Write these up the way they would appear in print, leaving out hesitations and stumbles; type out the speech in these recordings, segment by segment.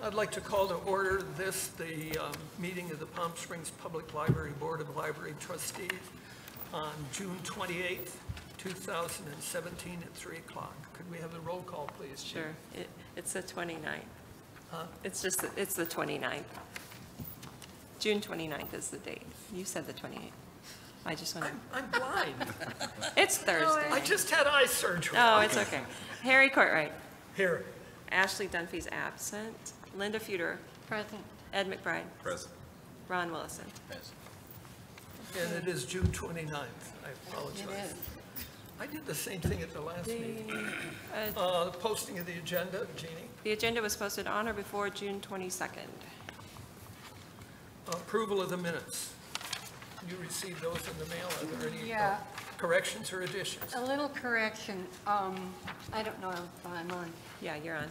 I'd like to call to order the meeting of the Palm Springs Public Library Board of Library Trustees on June 28th, 2017 at 3 o'clock. Could we have the roll call, please? Sure. It's the 29th. Huh? It's the 29th. June 29th is the date. You said the 28th. I just want to. I'm blind. It's Thursday. I just had eye surgery. Oh, it's okay. Harry Courtright. Here. Ashley Dunphy's absent. Linda Feuder. Present. Ed McBride. Present. Ron Willison. Yes. And it is June 29th. I apologize. It is. I did the same thing at the last meeting. The posting of the agenda, Jeannie. The agenda was posted on or before June 22nd. Approval of the minutes. You received those in the mail. Are there any Yeah. corrections or additions? A little correction. I don't know if I'm on. Yeah, you're on.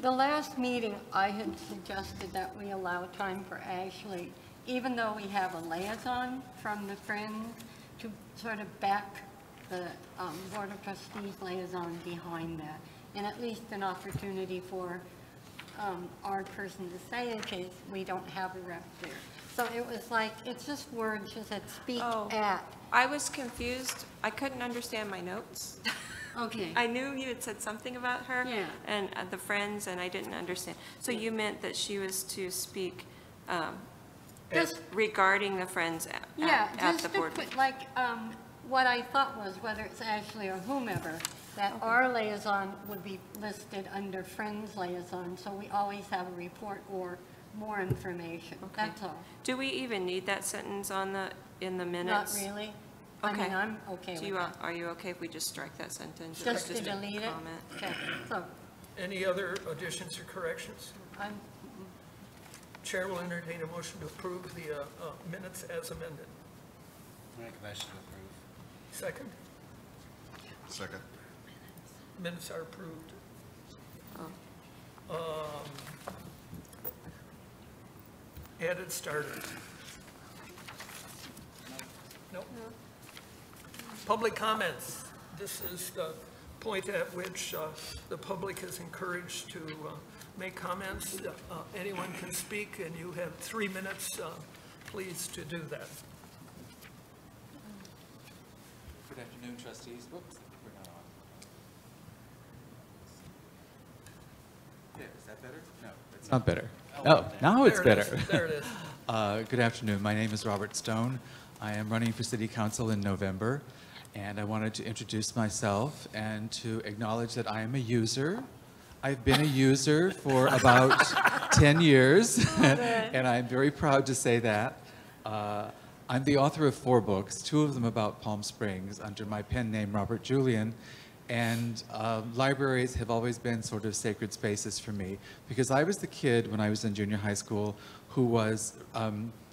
The last meeting, I had suggested that we allow time for Ashley, even though we have a liaison from the Friends, to sort of back the Board of Trustees liaison behind that, and at least an opportunity for our person to say in case we don't have a rep there. So it was like, it's just words, just said speak at. I was confused. I couldn't understand my notes. Okay. I knew you had said something about her Yeah. and the Friends, and I didn't understand. So you meant that she was to speak Just, regarding the Friends at just the to board? put, like, what I thought was, whether it's Ashley or whomever, that our liaison would be listed under Friends liaison, so we always have a report or more information. Okay. That's all. Do we even need that sentence in the minutes? Not really. Okay. I mean, I'm okay with that. Are you okay if we just strike that sentence? It Just was to a delete it? comment. Okay, so, Any other additions or corrections? I'm, Chair will entertain a motion to approve the minutes as amended. Make a motion to approve. Second? Second. Minutes are approved. Oh. Added started. Nope. Public comments. This is the point at which the public is encouraged to make comments. Anyone can speak, and you have 3 minutes, please, to do that. Good afternoon, trustees. Whoops, we're not on. There, is that better? No, it's not better. Oh, now it's There it better. is. There it is. Good afternoon. My name is Robert Stone. I am running for City Council in November, and I wanted to introduce myself and to acknowledge that I am a user. I've been a user for about 10 years, and I'm very proud to say that. I'm the author of 4 books, 2 of them about Palm Springs under my pen name, Robert Julian. And libraries have always been sort of sacred spaces for me, because I was the kid when I was in junior high school who was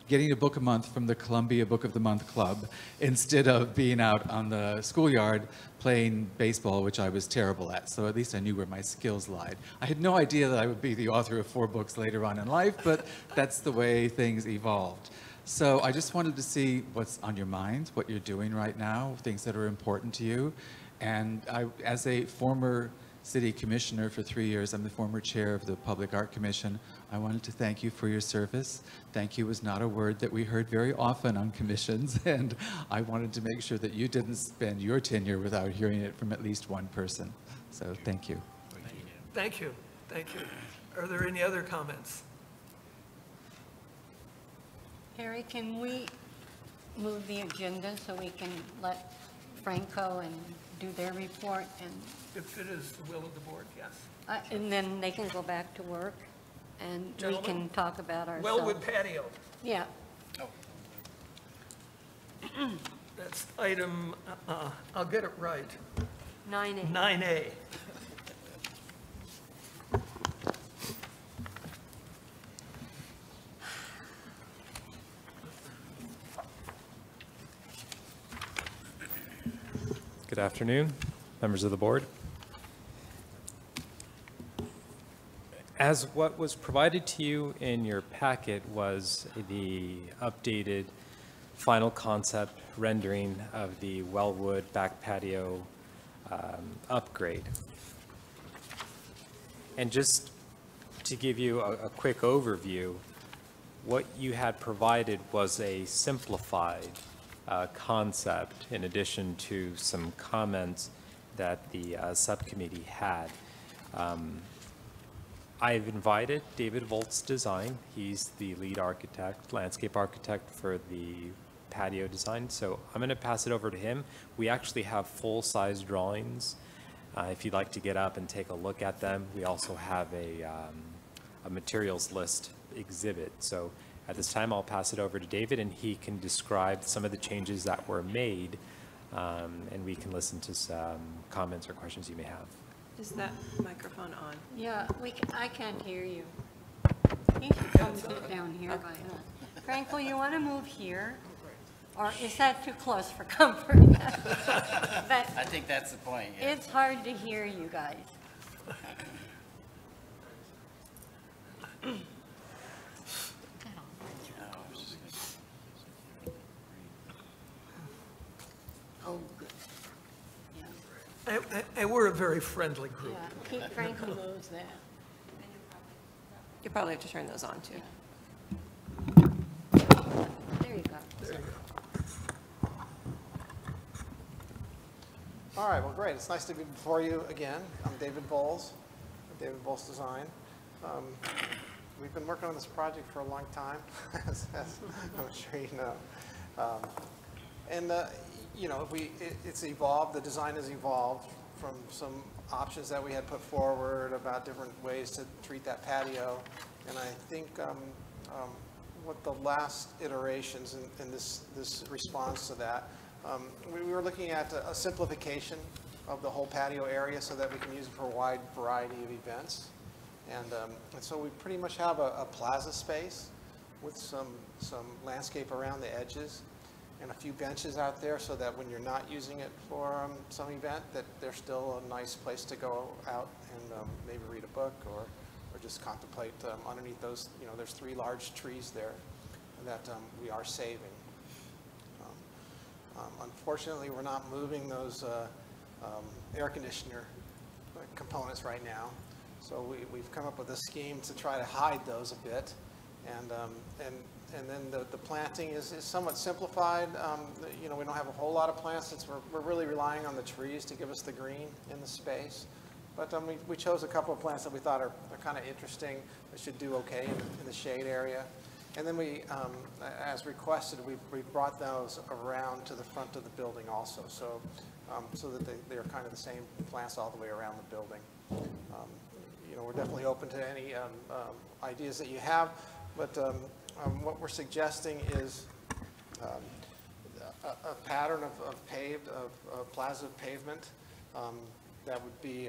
getting a book a month from the Columbia Book of the Month Club instead of being out on the schoolyard playing baseball, which I was terrible at. So at least I knew where my skills lied. I had no idea that I would be the author of 4 books later on in life, but that's the way things evolved. So I just wanted to see what's on your mind, what you're doing right now, things that are important to you. And I, as a former city commissioner for 3 years, I'm the former chair of the Public Art Commission. I wanted to thank you for your service. Thank you was not a word that we heard very often on commissions, and I wanted to make sure that you didn't spend your tenure without hearing it from at least one person. So thank you. Thank you. Thank you. Are there any other comments? Harry, can we move the agenda so we can let Franco and do their report, and If it is the will of the board, yes. and then they can go back to work, and we Gentlemen, can talk about ourselves. Wellwood patio. Yeah. That's item, I'll get it right, 9A. 9A. Good afternoon, members of the board. As what was provided to you in your packet was the updated final concept rendering of the Wellwood back patio upgrade. And just to give you a quick overview, what you had provided was a simplified concept in addition to some comments that the subcommittee had. I've invited David Volt's design. He's the lead architect, landscape architect for the patio design. So I'm going to pass it over to him. We actually have full-size drawings. If you'd like to get up and take a look at them, we also have a materials list exhibit. So at this time, I'll pass it over to David, and he can describe some of the changes that were made, and we can listen to some comments or questions you may have. Is that microphone on? Yeah, I can't hear you. You should come sit down here by us. Frankel, you want to move here? Or is that too close for comfort? But I think that's the point, yeah. it's hard to hear you guys. Oh, good. Yeah, And we're a very friendly group. yeah. Keep Frankel knows that. You probably have to turn those on too. There you go. There you go. All right, well, great. It's nice to be before you again. I'm David Bowles, David Bowles Design. We've been working on this project for a long time, as I'm sure you know. You know, it's evolved, the design has evolved from some options that we had put forward about different ways to treat that patio. And I think what the last iterations and this response to that, we were looking at a simplification of the whole patio area so that we can use it for a wide variety of events. And so we pretty much have a plaza space with some landscape around the edges and a few benches out there so that when you're not using it for some event, that there's still a nice place to go out and maybe read a book or just contemplate underneath those. You know, there's 3 large trees there that we are saving. Unfortunately, we're not moving those air conditioner components right now. So we've come up with a scheme to try to hide those a bit. And then the planting is somewhat simplified. You know, we don't have a whole lot of plants since we're really relying on the trees to give us the green in the space. But we chose a couple of plants that we thought are kind of interesting, that should do okay in the shade area. And then we, as requested, we brought those around to the front of the building also, so that they're kind of the same plants all the way around the building. You know, we're definitely open to any ideas that you have, but what we're suggesting is a pattern of paved, of plaza pavement that would be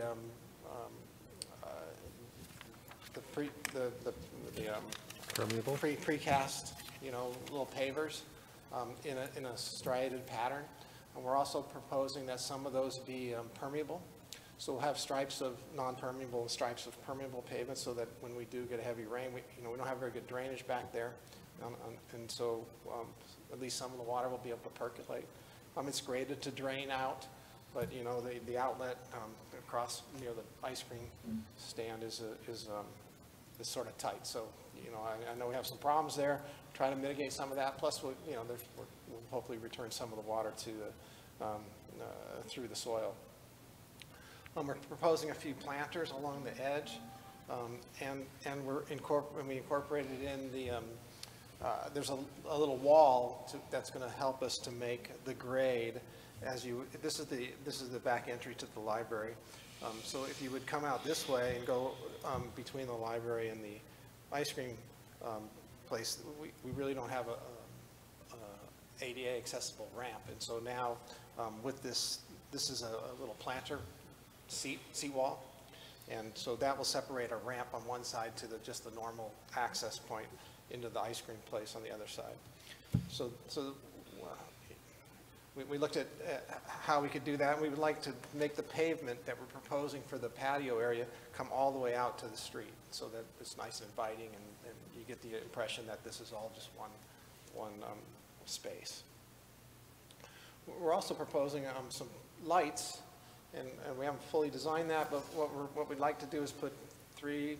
Permeable? Precast, you know, little pavers in a striated pattern. And we're also proposing that some of those be permeable. So we'll have stripes of non-permeable and stripes of permeable pavement so that when we do get a heavy rain, we don't have very good drainage back there. And so at least some of the water will be able to percolate. It's graded to drain out, but you know, the outlet across near the ice cream stand is sort of tight. So, you know, I know we have some problems there. Try to mitigate some of that. Plus, we'll hopefully return some of the water to through the soil. We're proposing a few planters along the edge, and we incorporated in the there's a little wall that's going to help us to make the grade as you. This is the back entry to the library. So if you would come out this way and go between the library and the ice cream place, we really don't have a ADA accessible ramp. And so now with this is a little planter seat wall. And so that will separate a ramp on one side to just the normal access point into the ice cream place on the other side. So we looked at how we could do that, and we would like to make the pavement that we're proposing for the patio area come all the way out to the street so that it's nice and inviting, and you get the impression that this is all just one space. We're also proposing some lights, and we haven't fully designed that, but what we'd like to do is put 3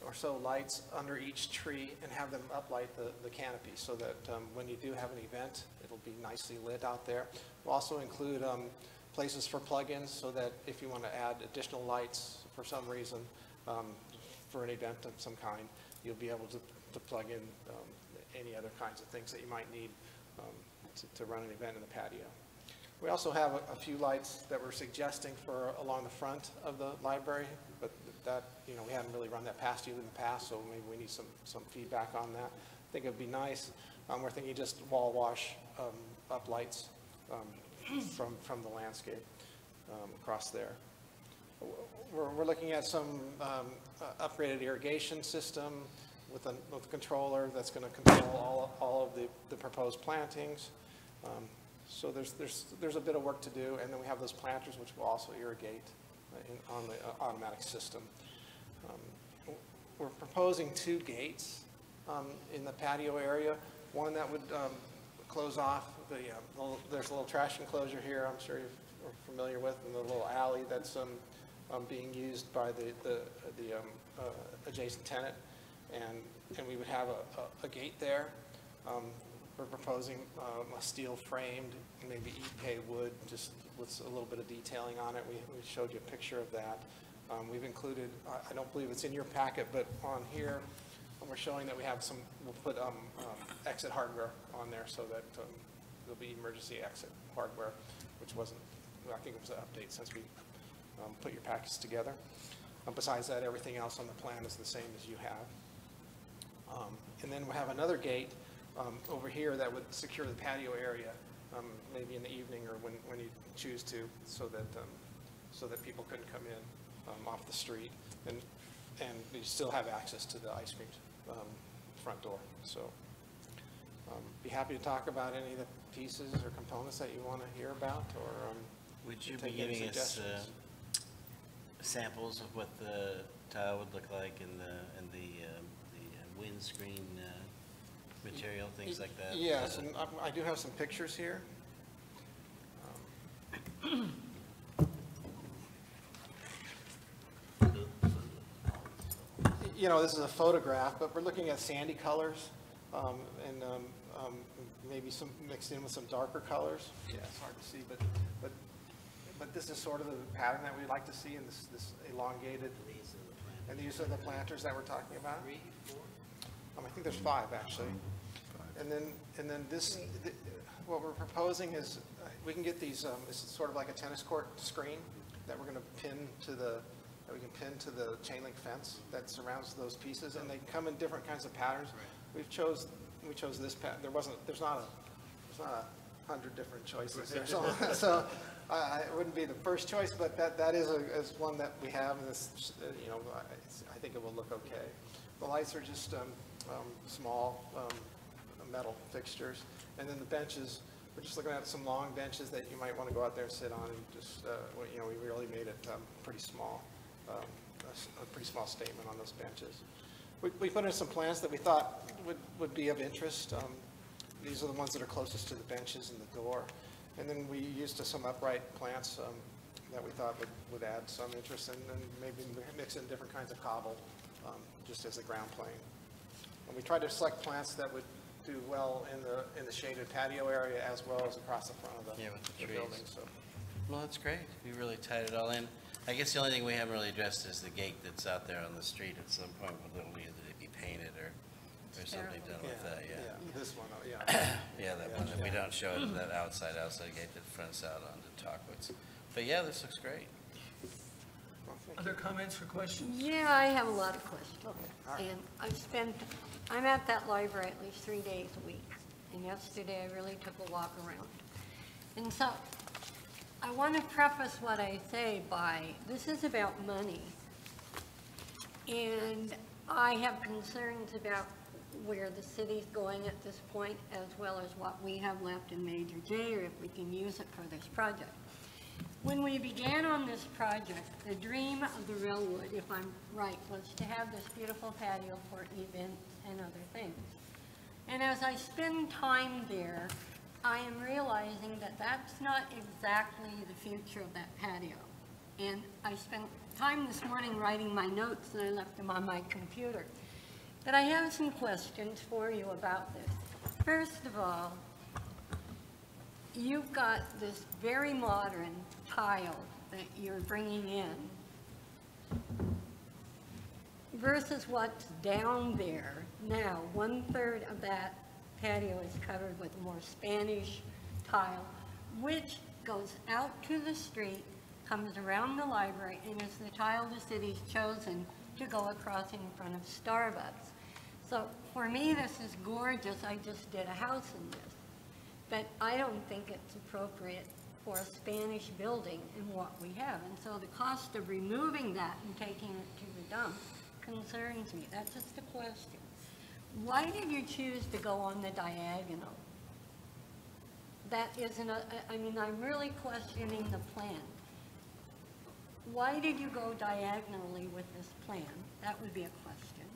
or so lights under each tree and have them uplight the canopy so that when you do have an event, it'll be nicely lit out there. We'll also include places for plug-ins so that if you want to add additional lights for some reason for an event of some kind, you'll be able to plug in any other kinds of things that you might need to run an event in the patio. We also have a few lights that we're suggesting for along the front of the library, but that, you know, we haven't really run that past you in the past, so maybe we need some feedback on that. I think it'd be nice. We're thinking just wall wash up lights from the landscape across there. We're looking at some upgraded irrigation system with a controller that's going to control all of the proposed plantings. So there's a bit of work to do, and then we have those planters which will also irrigate on the automatic system. We're proposing 2 gates in the patio area. One that would close off there's a little trash enclosure here I'm sure you're familiar with, and the little alley that's being used by the adjacent tenant, and we would have a gate there. We're proposing a steel framed, maybe Ipe wood, just with a little bit of detailing on it. We showed you a picture of that. We've included, I don't believe it's in your packet, but on here, we're showing that we have we'll put exit hardware on there so that there'll be emergency exit hardware, which wasn't, I think it was an update since we put your packets together. Besides that, everything else on the plan is the same as you have. And then we'll have another gate over here that would secure the patio area, maybe in the evening or when you choose to, so that people couldn't come in off the street, and you still have access to the ice cream front door. So be happy to talk about any of the pieces or components that you want to hear about, or would you be take any giving us suggestions. samples of what the tile would look like and the windscreen material, things like that? Yes, and I do have some pictures here. You know, this is a photograph, but we're looking at sandy colors and maybe some mixed in with some darker colors. Yeah, it's hard to see, but this is sort of the pattern that we'd like to see in this elongated. And these are the planters that we're talking about. 3, 4? I think there's 5 actually. And then this, what we're proposing is we can get these. This is sort of like a tennis court screen that we're going to pin to the chain link fence that surrounds those pieces, and they come in different kinds of patterns. We chose this pattern. There's not 100 different choices here, so it wouldn't be the first choice, but that is one that we have, and this, you know, I think it will look okay. The lights are just small metal fixtures, and then the benches, we're just looking at some long benches that you might want to go out there and sit on, and just you know, we really made it pretty small, a pretty small statement on those benches. We put in some plants that we thought would be of interest. These are the ones that are closest to the benches and the door, and then we used some upright plants that we thought would add some interest, and maybe mix in different kinds of cobble just as a ground plane. And we tried to select plants that would do well in the shaded patio area as well as across the front of the trees. building. So. Well, that's great. We really tied it all in. I guess the only thing we haven't really addressed is the gate that's out there on the street at some point. Will it be painted or something done with that? Yeah. This one, oh, yeah. Yeah, that one. That we don't show it, that outside gate that fronts out onto Talkwoods. But yeah, this looks great. Other comments or questions? Yeah, I have a lot of questions. And I'm at that library at least 3 days a week. And yesterday I really took a walk around. And so I want to preface what I say by, this is about money. And I have concerns about where the city's going at this point, as well as what we have left in Major J, or if we can use it for this project. When we began on this project, the dream of the Railwood, if I'm right, was to have this beautiful patio for events and other things. And as I spend time there, I am realizing that that's not exactly the future of that patio. And I spent time this morning writing my notes and I left them on my computer. But I have some questions for you about this. First of all, you've got this very modern tile that you're bringing in versus what's down there now. 1/3 of that patio is covered with more Spanish tile, which goes out to the street, comes around the library, and is the tile the city's chosen to go across in front of Starbucks. So for me, this is gorgeous. I just did a house in this. But I don't think it's appropriate for a Spanish building in what we have. And so the cost of removing that and taking it to the dump concerns me. That's just a question. Why did you choose to go on the diagonal? That isn't I mean, I'm really questioning the plan. Why did you go diagonally with this plan? That would be a question.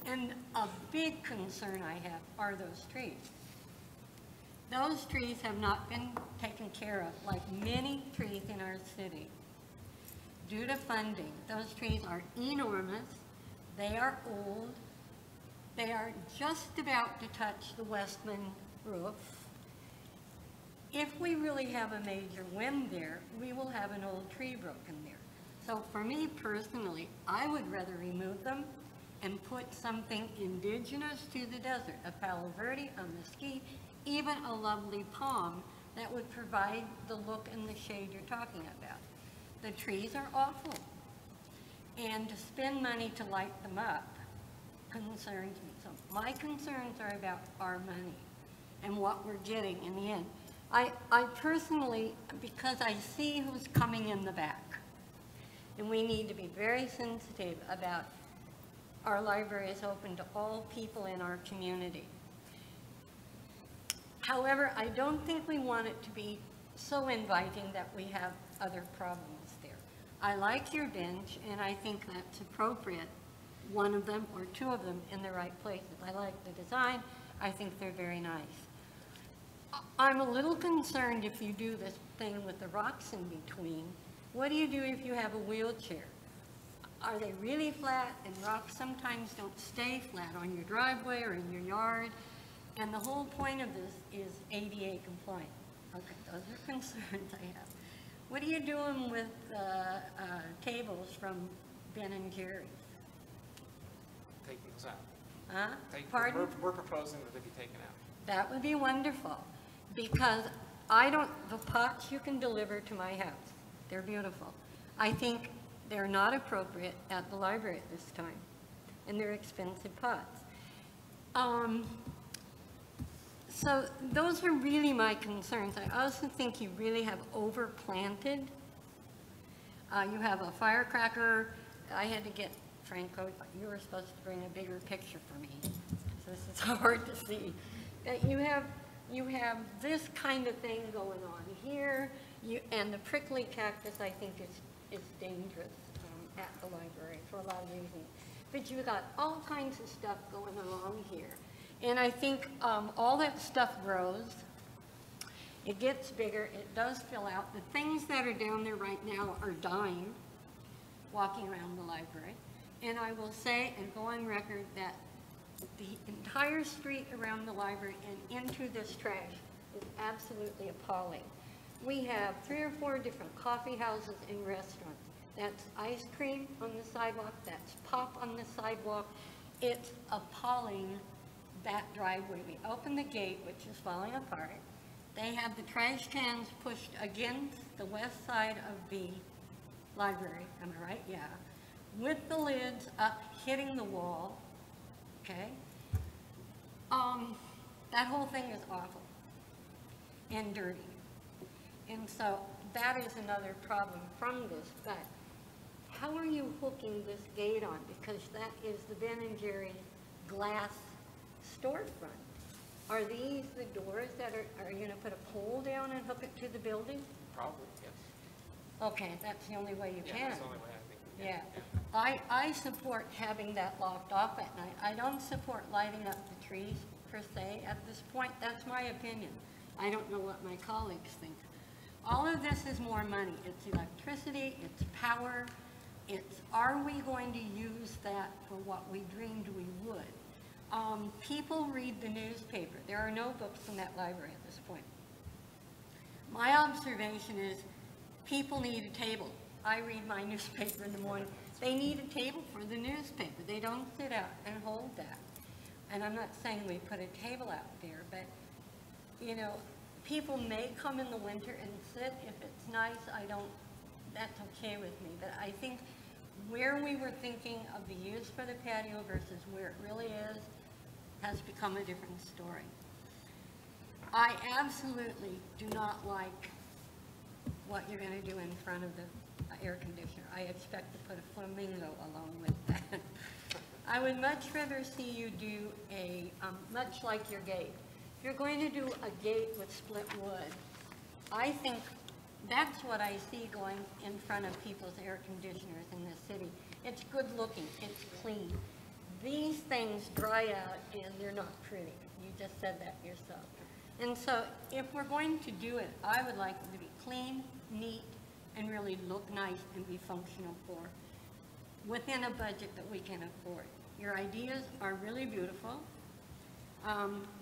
And a big concern I have are those trees. Those trees have not been taken care of, like many trees in our city. Due to funding, those trees are enormous, they are old, they are just about to touch the Westman roof. If we really have a major wind there, we will have an old tree broken there. So for me personally, I would rather remove them and put something indigenous to the desert, a palo verde, a mesquite, even a lovely palm that would provide the look and the shade you're talking about. The trees are awful, and to spend money to light them up concerns me. So my concerns are about our money and what we're getting in the end. I personally, because I see who's coming in the back, and we need to be very sensitive about our library is open to all people in our community. However, I don't think we want it to be so inviting that we have other problems there. I like your bench, and I think that's appropriate, one of them or two of them in the right places. I like the design. I think they're very nice. I'm a little concerned if you do this thing with the rocks in between. What do you do if you have a wheelchair? Are they really flat? And rocks sometimes don't stay flat on your driveway or in your yard. And the whole point of this is ADA compliant. Okay, those are concerns I have. What are you doing with tables from Ben and Jerry's? Taking those out. Huh? Pardon? We're proposing that they be taken out. That would be wonderful, because the pots you can deliver to my house. They're beautiful. I think they're not appropriate at the library at this time, and they're expensive pots. So those are really my concerns. I also think you really have overplanted. You have a firecracker. I had to get Franco, you were supposed to bring a bigger picture for me, so this is hard to see. You have this kind of thing going on here, and the prickly cactus, I think, is dangerous at the library for a lot of reasons. But you've got all kinds of stuff going along here. And I think all that stuff grows, it gets bigger, it does fill out. The things that are down there right now are dying, walking around the library. And I will say and go on record that the entire street around the library and into this trash is absolutely appalling. We have 3 or 4 different coffee houses and restaurants. That's ice cream on the sidewalk, that's pop on the sidewalk. It's appalling, that driveway. We open the gate, which is falling apart. They have the trash cans pushed against the west side of the library, am I right? Yeah. With the lids up, hitting the wall, okay? That whole thing is awful and dirty. And so that is another problem from this, but how are you hooking this gate on? Because that is the Ben and Jerry's glass storefront. Are these the doors that are you gonna put a pole down and hook it to the building? Probably, yes. Okay, that's the only way you can. Yeah, that's the only way I think. Yeah. I support having that locked off at night. I don't support lighting up the trees per se at this point. That's my opinion. I don't know what my colleagues think. All of this is more money. It's electricity, it's power. It's, are we going to use that for what we dreamed we would? People read the newspaper. There are no books in that library at this point. My observation is people need a table. I read my newspaper in the morning. They need a table for the newspaper. They don't sit out and hold that. And I'm not saying we put a table out there, but, you know, people may come in the winter and sit. If it's nice, that's okay with me. But I think where we were thinking of the use for the patio versus where it really is has become a different story. I absolutely do not like what you're going to do in front of the air conditioner. I expect to put a flamingo along with that. I would much rather see you do a, much like your gate. If you're going to do a gate with split wood, I think that's what I see going in front of people's air conditioners in this city. It's good looking, it's clean. These things dry out and they're not pretty. You just said that yourself. And so if we're going to do it, I would like it to be clean, neat, and really look nice and be functional for within a budget that we can afford. Your ideas are really beautiful.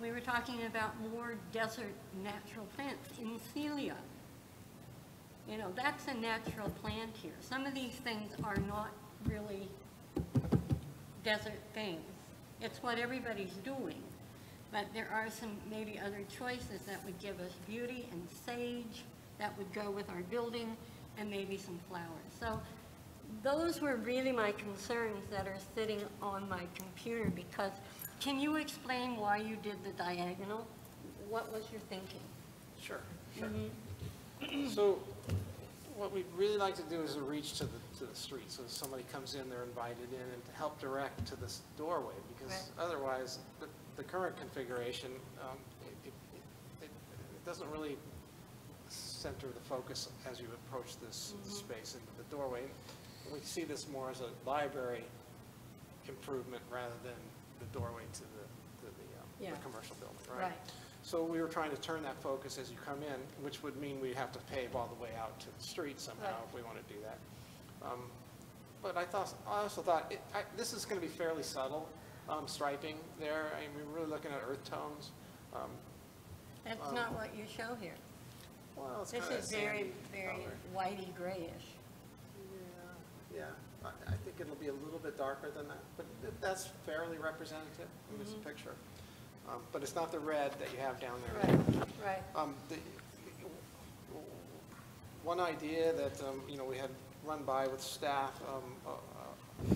We were talking about more desert natural plants, Encelia. You know, that's a natural plant here. Some of these things are not really desert things. It's what everybody's doing. But there are some maybe other choices that would give us beauty, and sage that would go with our building, and maybe some flowers. So those were really my concerns that are sitting on my computer, because can you explain why you did the diagonal? What was your thinking? Sure, sure. So what we'd really like to do is a reach to the street. So if somebody comes in, they're invited in, and to help direct to this doorway, because otherwise the current configuration, it doesn't really center the focus as you approach this space into the doorway. We see this more as a library improvement rather than the doorway to the commercial building, right? So we were trying to turn that focus as you come in, which would mean we have to pave all the way out to the street somehow if we want to do that. But I also thought this is going to be fairly subtle striping there. I mean, we're really looking at earth tones. That's not what you show here. Well, it's This kind of is very, very color. whitey grayish. Yeah. I think it'll be a little bit darker than that, but that's fairly representative in this picture. But it's not the red that you have down there. Right. One idea that we had run by with staff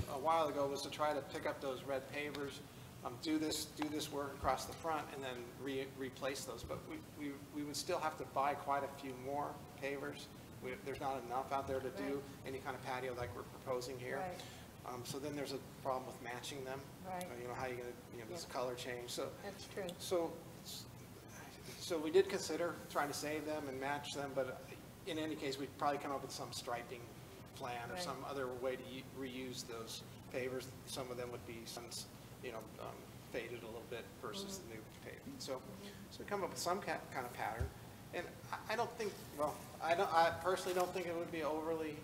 a while ago was to try to pick up those red pavers, do this work across the front, and then replace those. But we would still have to buy quite a few more pavers. There's not enough out there to do any kind of patio like we're proposing here. Right. So then there's a problem with matching them. Right. How are you going to, there's a color change. So That's true. So we did consider trying to save them and match them, but in any case, we'd probably come up with some striping plan or some other way to reuse those pavers. Some of them would be faded a little bit versus the new pavement. So we come up with some kind of pattern. And I don't think, I personally don't think it would be overly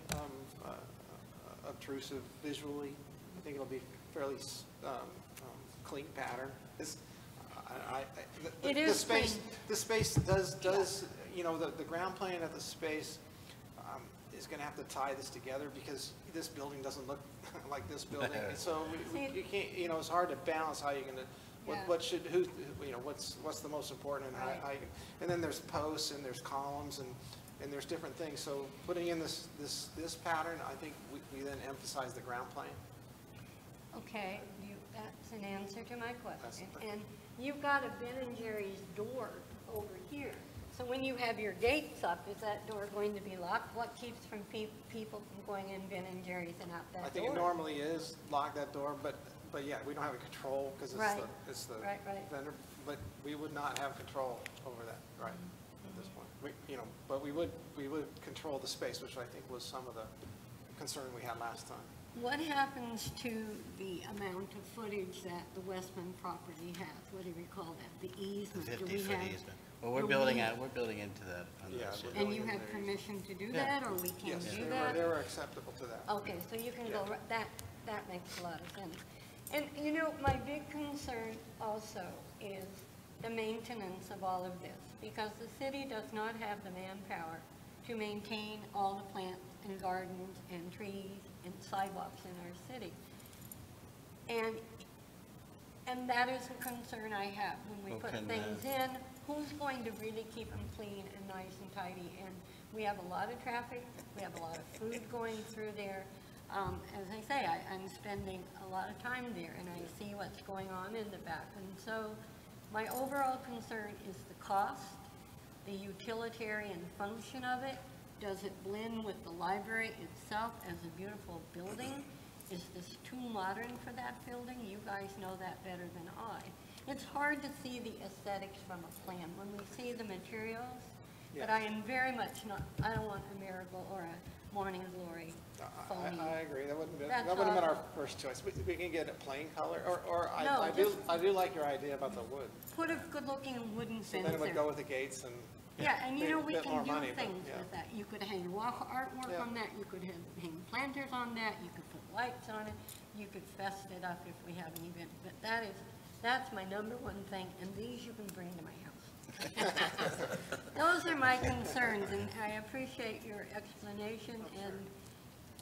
obtrusive visually. I think it'll be fairly clean pattern. The space does the ground plan of the space is going to have to tie this together, because this building doesn't look like this building. And so you can't, it's hard to balance how you're going to, what's the most important, and how you, and then there's posts and there's columns and there's different things. So putting in this pattern, I think we then emphasize the ground plane. Okay, that's an answer to my question. And you've got a Ben and Jerry's door over here. So when you have your gates up, is that door going to be locked? What keeps from people from going in Ben and Jerry's and out that door? I think it normally is locked, that door, but yeah, we don't have a control because it's the vendor. But we would not have control over that, at this point. But we would control the space, which I think was some of the concern we had last time. What happens to the amount of footage that the Westman property has? What do we call that? The easement? 50-foot easement. Well, we're building into that on Yeah, those, we're yeah. And you building have there. permission to do Yeah. that, or we can Yes, do they that? were acceptable to that. Okay, so you can go, Yeah. that makes a lot of sense. And, you know, my big concern also is the maintenance of all of this, because the city does not have the manpower to maintain all the plants and gardens and trees and sidewalks in our city. And that is a concern I have. When we Well, put can, things in, who's going to really keep them clean and nice and tidy? And we have a lot of traffic, we have a lot of food going through there. As I say, I'm spending a lot of time there, and I see what's going on in the back. And so my overall concern is the cost, the utilitarian function of it. Does it blend with the library itself as a beautiful building? Is this too modern for that building? You guys know that better than I. It's hard to see the aesthetics from a plan when we see the materials, but I am very much not, I don't want a miracle or a morning glory phony. I agree, that wouldn't That's have been our all. first choice. We can get a plain color, or No, I do like your idea about the wood. Put a good-looking wooden So fence then it would there. go with the gates and. Yeah, and you know, a we bit can more do money, but, things yeah. with that. You could hang artwork Yeah. on that, you could hang planters on that, you could put lights on it, you could fest it up if we have an event. But that's my number one thing, and these you can bring to my house. Those are my concerns, and I appreciate your explanation, and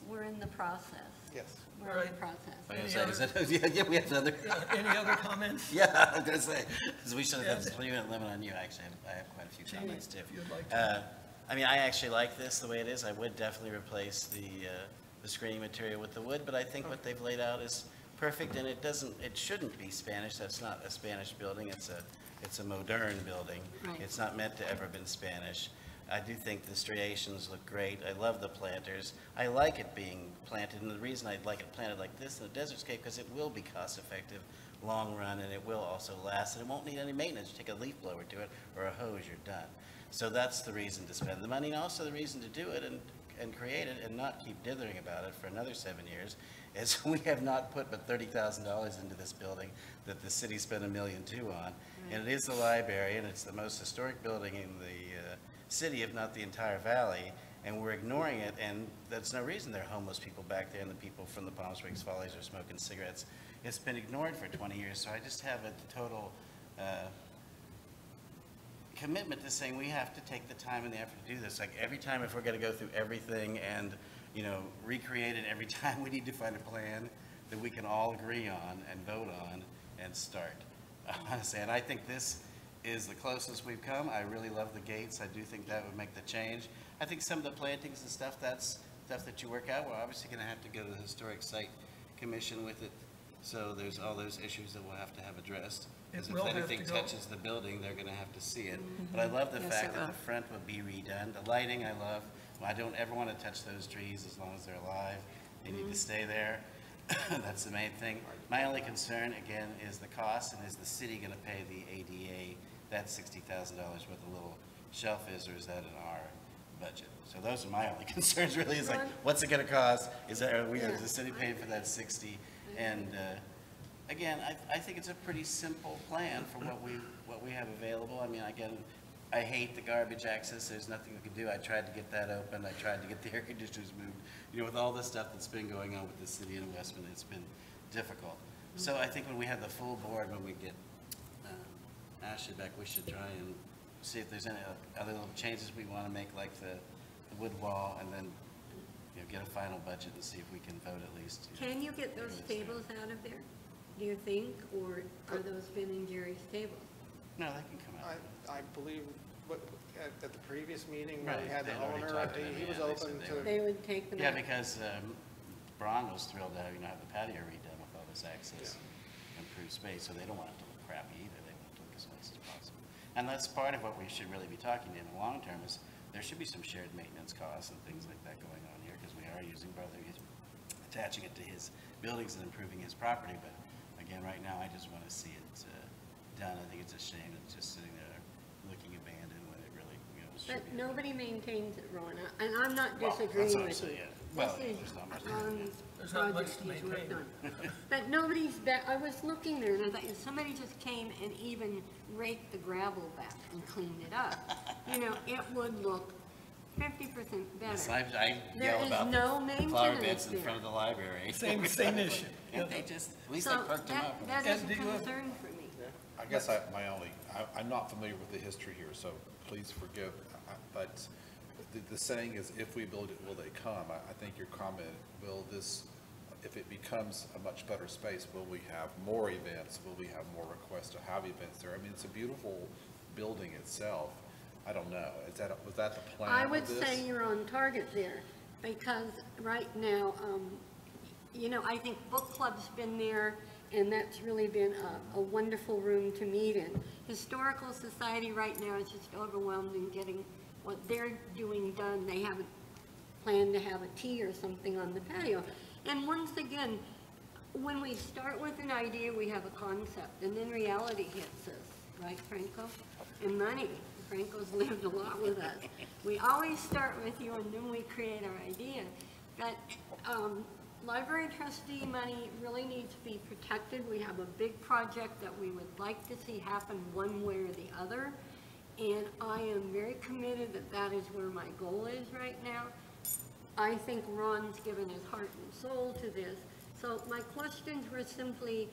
we're in the process. Yes. We're in the Right. process. I was Any gonna say, yeah, we have another. Any other comments? Yeah, I was gonna say, 'cause we should have had this 3-minute limit on you, actually. I have quite a few Jamie, comments too. if you'd like to. I mean, I actually like this the way it is. I would definitely replace the screening material with the wood, but I think what they've laid out is perfect, and it shouldn't be Spanish. That's not a Spanish building. It's a modern building. Right. It's not meant to ever been Spanish. I do think the striations look great. I love the planters. I like it being planted, and the reason I like it planted like this in a desertscape, because it will be cost-effective, long run, and it will also last, and it won't need any maintenance. You take a leaf blower to it or a hose, you're done. So that's the reason to spend the money, and also the reason to do it and create it and not keep dithering about it for another 7 years, is we have not put but $30,000 into this building that the city spent $1.2 million on. And it is the library, and it's the most historic building in the city, if not the entire valley, and we're ignoring it, and that's no reason there are homeless people back there and the people from the Palm Springs Follies are smoking cigarettes. It's been ignored for 20 years, so I just have a total commitment to saying we have to take the time and the effort to do this. Like every time, if we're going to go through everything and, you know, recreate it every time, we need to find a plan that we can all agree on and vote on and start. Honestly, and I think this is the closest we've come. I really love the gates. I do think that would make the change. I think some of the plantings and stuff, that's stuff that you work out. We're obviously going to have to go to the Historic Site Commission with it. So there's all those issues that we'll have to have addressed. Because It will if have anything to go. touches the building, they're going to have to see it. But I love the Yes, fact it that will. the front would be redone. The lighting, I love. I don't ever want to touch those trees as long as they're alive. They need to stay there. That's the main thing. My only concern, again, is the cost, and is the city going to pay the ADA that $60,000 what the little shelf is, or is that in our budget? So those are my only concerns, really, is like, Ron? what's it going to cost? Is the city paying for that 60? And again, I think it's a pretty simple plan for what we have available. I mean, again, I hate the garbage access. There's nothing we can do. I tried to get that open. I tried to get the air conditioners moved. You know, with all the stuff that's been going on with the city of Westman, it's been difficult. So I think when we have the full board, when we get Ashley back, we should try and see if there's any other little changes we want to make, like the wood wall, and then, you know, get a final budget and see if we can vote at least. Can you get those tables out of there, do you think, or are those Ben and Jerry's tables? No, they can come out. I believe, at the previous meeting, when we Right, had the they'd already owner, talked to them, he was yeah, they open said to. they They would take them Yeah, out? because Braun was thrilled to have, have the patio redone with all this access, improved space, so they don't want it to look crappy either. They want it to look as nice as possible. And that's part of what we should really be talking in the long term, is there should be some shared maintenance costs and things like that going on here, because we are using attaching it to his buildings and improving his property. But again, right now, I just want to see it done. I think it's a shame it's just sitting there looking abandoned when it really, should But be. nobody maintains it, Rona, and I'm not Well, that's disagreeing what I'm with you. saying, yeah. Well, this is there's not much to Ron's There's not much project to he's worked maintain. on. But nobody's back, I was looking there, and I thought, if somebody just came and even raked the gravel back and cleaned it up, you know, it would look 50% Yes, better. I There yell is about no the flower maintenance beds in there. front of the library. Same issue. And they just, at least they So perked them up. that is a And do you have- concern for me. I guess I'm not familiar with the history here, so please forgive, but the saying is, if we build it, will they come? I think your comment, will this, if it becomes a much better space, will we have more events? Will we have more requests to have events there? I mean, it's a beautiful building itself. I don't know. Was that the plan I of would this? say you're on target there, because right now, you know, I think book club's been there, and that's really been a wonderful room to meet in. Historical Society right now is just overwhelmed in getting what they're doing done. They haven't planned to have a tea or something on the patio. And once again, when we start with an idea, we have a concept, and then reality hits us, right, Franco? And money. Franco's lived a lot with us. We always start with you, and then we create our idea. But library trustee money really needs to be protected. We have a big project that we would like to see happen one way or the other. And I am very committed that that is where my goal is right now. I think Ron's given his heart and soul to this. So my questions were simply,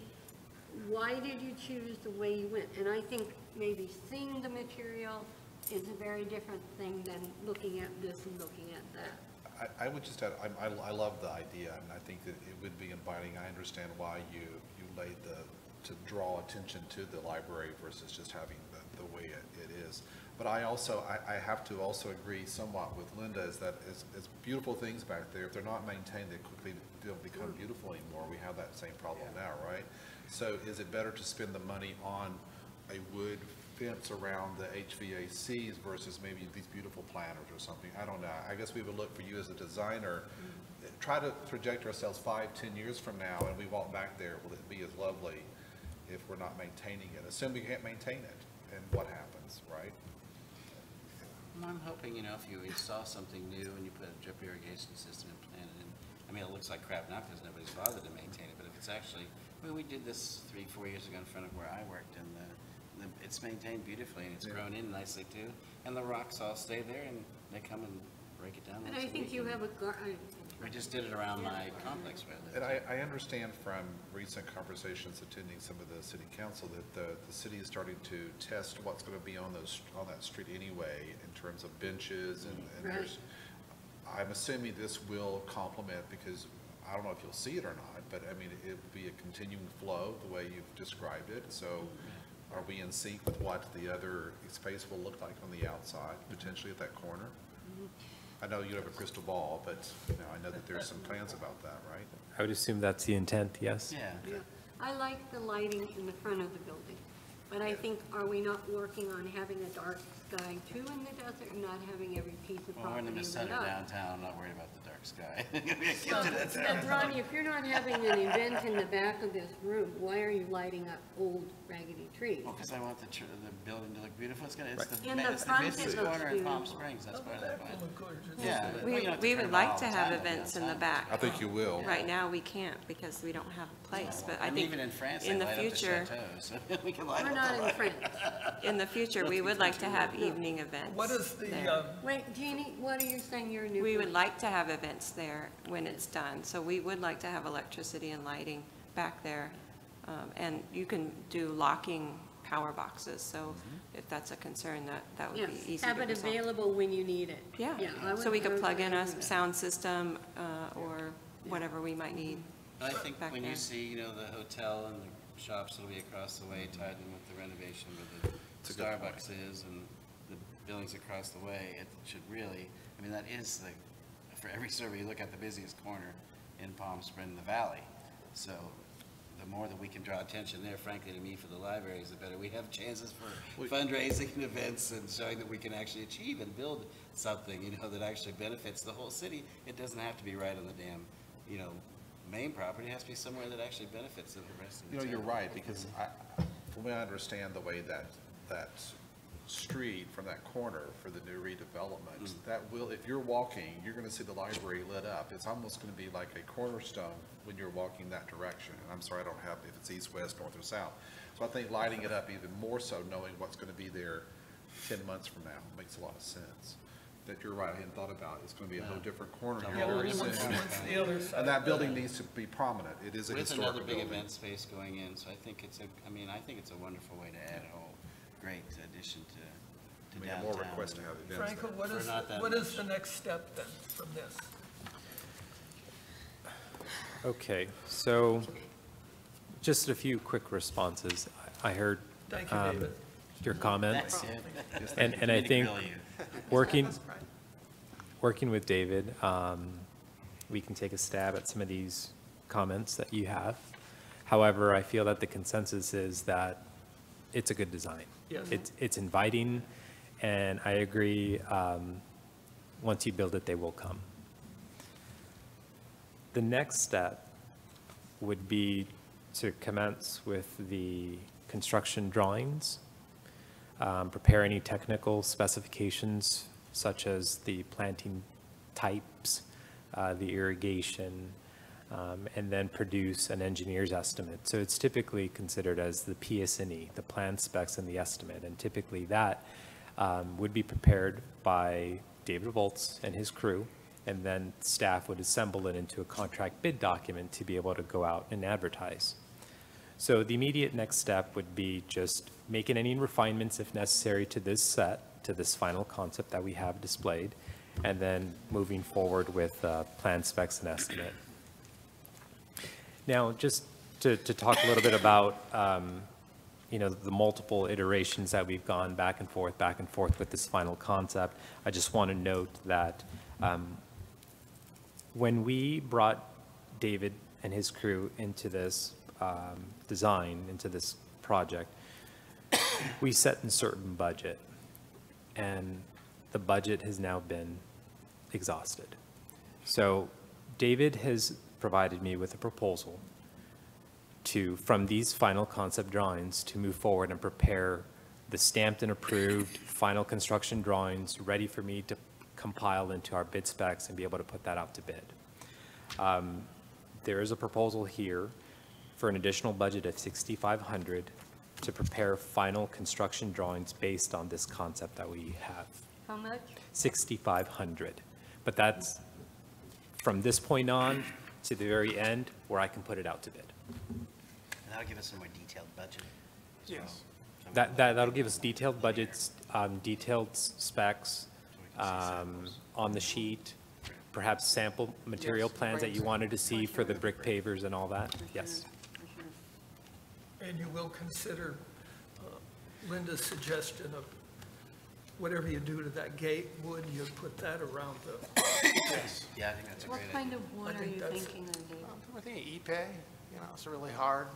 why did you choose the way you went? And I think maybe seeing the material is a very different thing than looking at this and looking at that. I would just add, I love the idea, and I think that it would be inviting. I understand why you laid to draw attention to the library versus just having the way it is. But I have to also agree somewhat with Linda, is that it's beautiful things back there. If they're not maintained, they quickly don't become beautiful anymore. We have that same problem now, right? So is it better to spend the money on a wood fence around the HVACs versus maybe these beautiful planters or something? I don't know. I guess we would look for you as a designer, try to project ourselves 5-10 years from now, and we walk back there, will it be as lovely if we're not maintaining it? Assume we can't maintain it, and what happens, right? Well, I'm hoping, you know, if you install something new and you put a drip irrigation system and plant it in, I mean, it looks like crap now because nobody's bothered to maintain it, but if it's actually, I mean, we did this 3-4 years ago in front of where I worked, and it's maintained beautifully, and it's grown in nicely too, and the rocks all stay there, and they come and break it down. And once I a think week, you and have a, we just did it around my complex where I And live. I understand from recent conversations attending some of the city council that the city is starting to test what's going to be on that street anyway in terms of benches and Right. there's, I'm assuming this will complement, because I don't know if you'll see it or not, but I mean, it would be a continuing flow the way you've described it. So are we in sync with what the other space will look like on the outside, potentially at that corner? I know you have a crystal ball, but you know, I know that there's some plans about that, right? I would assume that's the intent, yes? Yeah. yeah. I like the lighting in the front of the building, but I think, are we not working on having a dark sky too in the desert and not having every piece of Well, we're in property the lit center up? downtown, I'm not worried about the dark sky. But Ronnie, if you're not having an event in the back of this room, why are you lighting up old raggedy trees? Well, because I want the building to look beautiful. It's gonna, it's the, In the it's the front, business it looks corner in Palm beautiful. Springs, that's part of that plan. Look gorgeous. Yeah. but, well, you don't have to We turn would them like all to the have time, it'll be events in the outside. back. I think you will. Right now, we can't because we don't have a place, but I And think even in France, in they the light up the future, chateaus. We can light We're up not the in light. France. in the future, we would like to have evening events. What is the, there. Wait, Jeannie, what are you saying your new? We would plan? like to have events there when it's done, so we would like to have electricity and lighting back there. And you can do locking power boxes, so if that's a concern, that would be Yes, easy to have it resolve. available when you need it. Yeah, I so we would- could I plug in would a agree with that. sound system or whatever we might need. I think back when there. you see, you know, the hotel and the shops that'll be across the way, tied in with the renovation where the a good point. Starbucks is and the buildings across the way, it should really, I mean, that is for every survey you look at, the busiest corner in Palm Springs, the valley. So the more that we can draw attention there, frankly, to me, for the libraries, the better we have chances for fundraising and events and showing that we can actually achieve and build something, you know, that actually benefits the whole city. It doesn't have to be right on the damn, you know, main property. It has to be somewhere that actually benefits the rest of the You know, town. you're right, because from what I understand, the way that street from that corner for the new redevelopment, that will, if you're walking, you're gonna see the library lit up. It's almost gonna be like a cornerstone when you're walking that direction. And I'm sorry, I don't have, if it's east, west, north, or south. So I think lighting it up even more so, knowing what's gonna be there 10 months from now, makes a lot of sense. That you're right, I hadn't thought about it. It's gonna be a whole different corner Yeah, here very once soon. the other side. And that building needs to be prominent. It is a With historic another big building. event space going in, so I think it's I think it's a wonderful way to add a whole great addition to We have downtown. more requests to have events Franco, there. what is the next step then from this? Okay, so just a few quick responses. I heard Thank you, David. your comments. That's it. And I think Grill you. working with David, we can take a stab at some of these comments that you have. However, I feel that the consensus is that it's a good design. Yes. It's inviting, and I agree, once you build it, they will come. The next step would be to commence with the construction drawings, prepare any technical specifications such as the planting types, the irrigation, and then produce an engineer's estimate. So it's typically considered as the PS&E, the plan specs and the estimate. And typically that would be prepared by David Volz and his crew, and then staff would assemble it into a contract bid document to be able to go out and advertise. So the immediate next step would be just making any refinements if necessary to this set, to this final concept that we have displayed, and then moving forward with plan specs and estimate. Now, just to talk a little bit about, the multiple iterations that we've gone back and forth with this final concept, I just want to note that when we brought David and his crew into this design, into this project, we set a certain budget, and the budget has now been exhausted. So David has provided me with a proposal from these final concept drawings, to move forward and prepare the stamped and approved final construction drawings ready for me to compile into our bid specs and be able to put that out to bid. There is a proposal here for an additional budget of $6,500 to prepare final construction drawings based on this concept that we have. How much? $6,500. But that's from this point on to the very end where I can put it out to bid. And that'll give us a more detailed budget as well. Yes. So we That'll give us detailed budgets, detailed specs can see samples. on the sheet, perhaps sample material Yes, plans that you brainstorm. wanted to see for the brick pavers and all that. Yes. And you will consider Linda's suggestion of whatever you do to that gate, wood, you put that around the, Yeah, I think that's a What great kind idea. of wood I are think you that's- thinking of, David? I think Ipe, it's a really hard,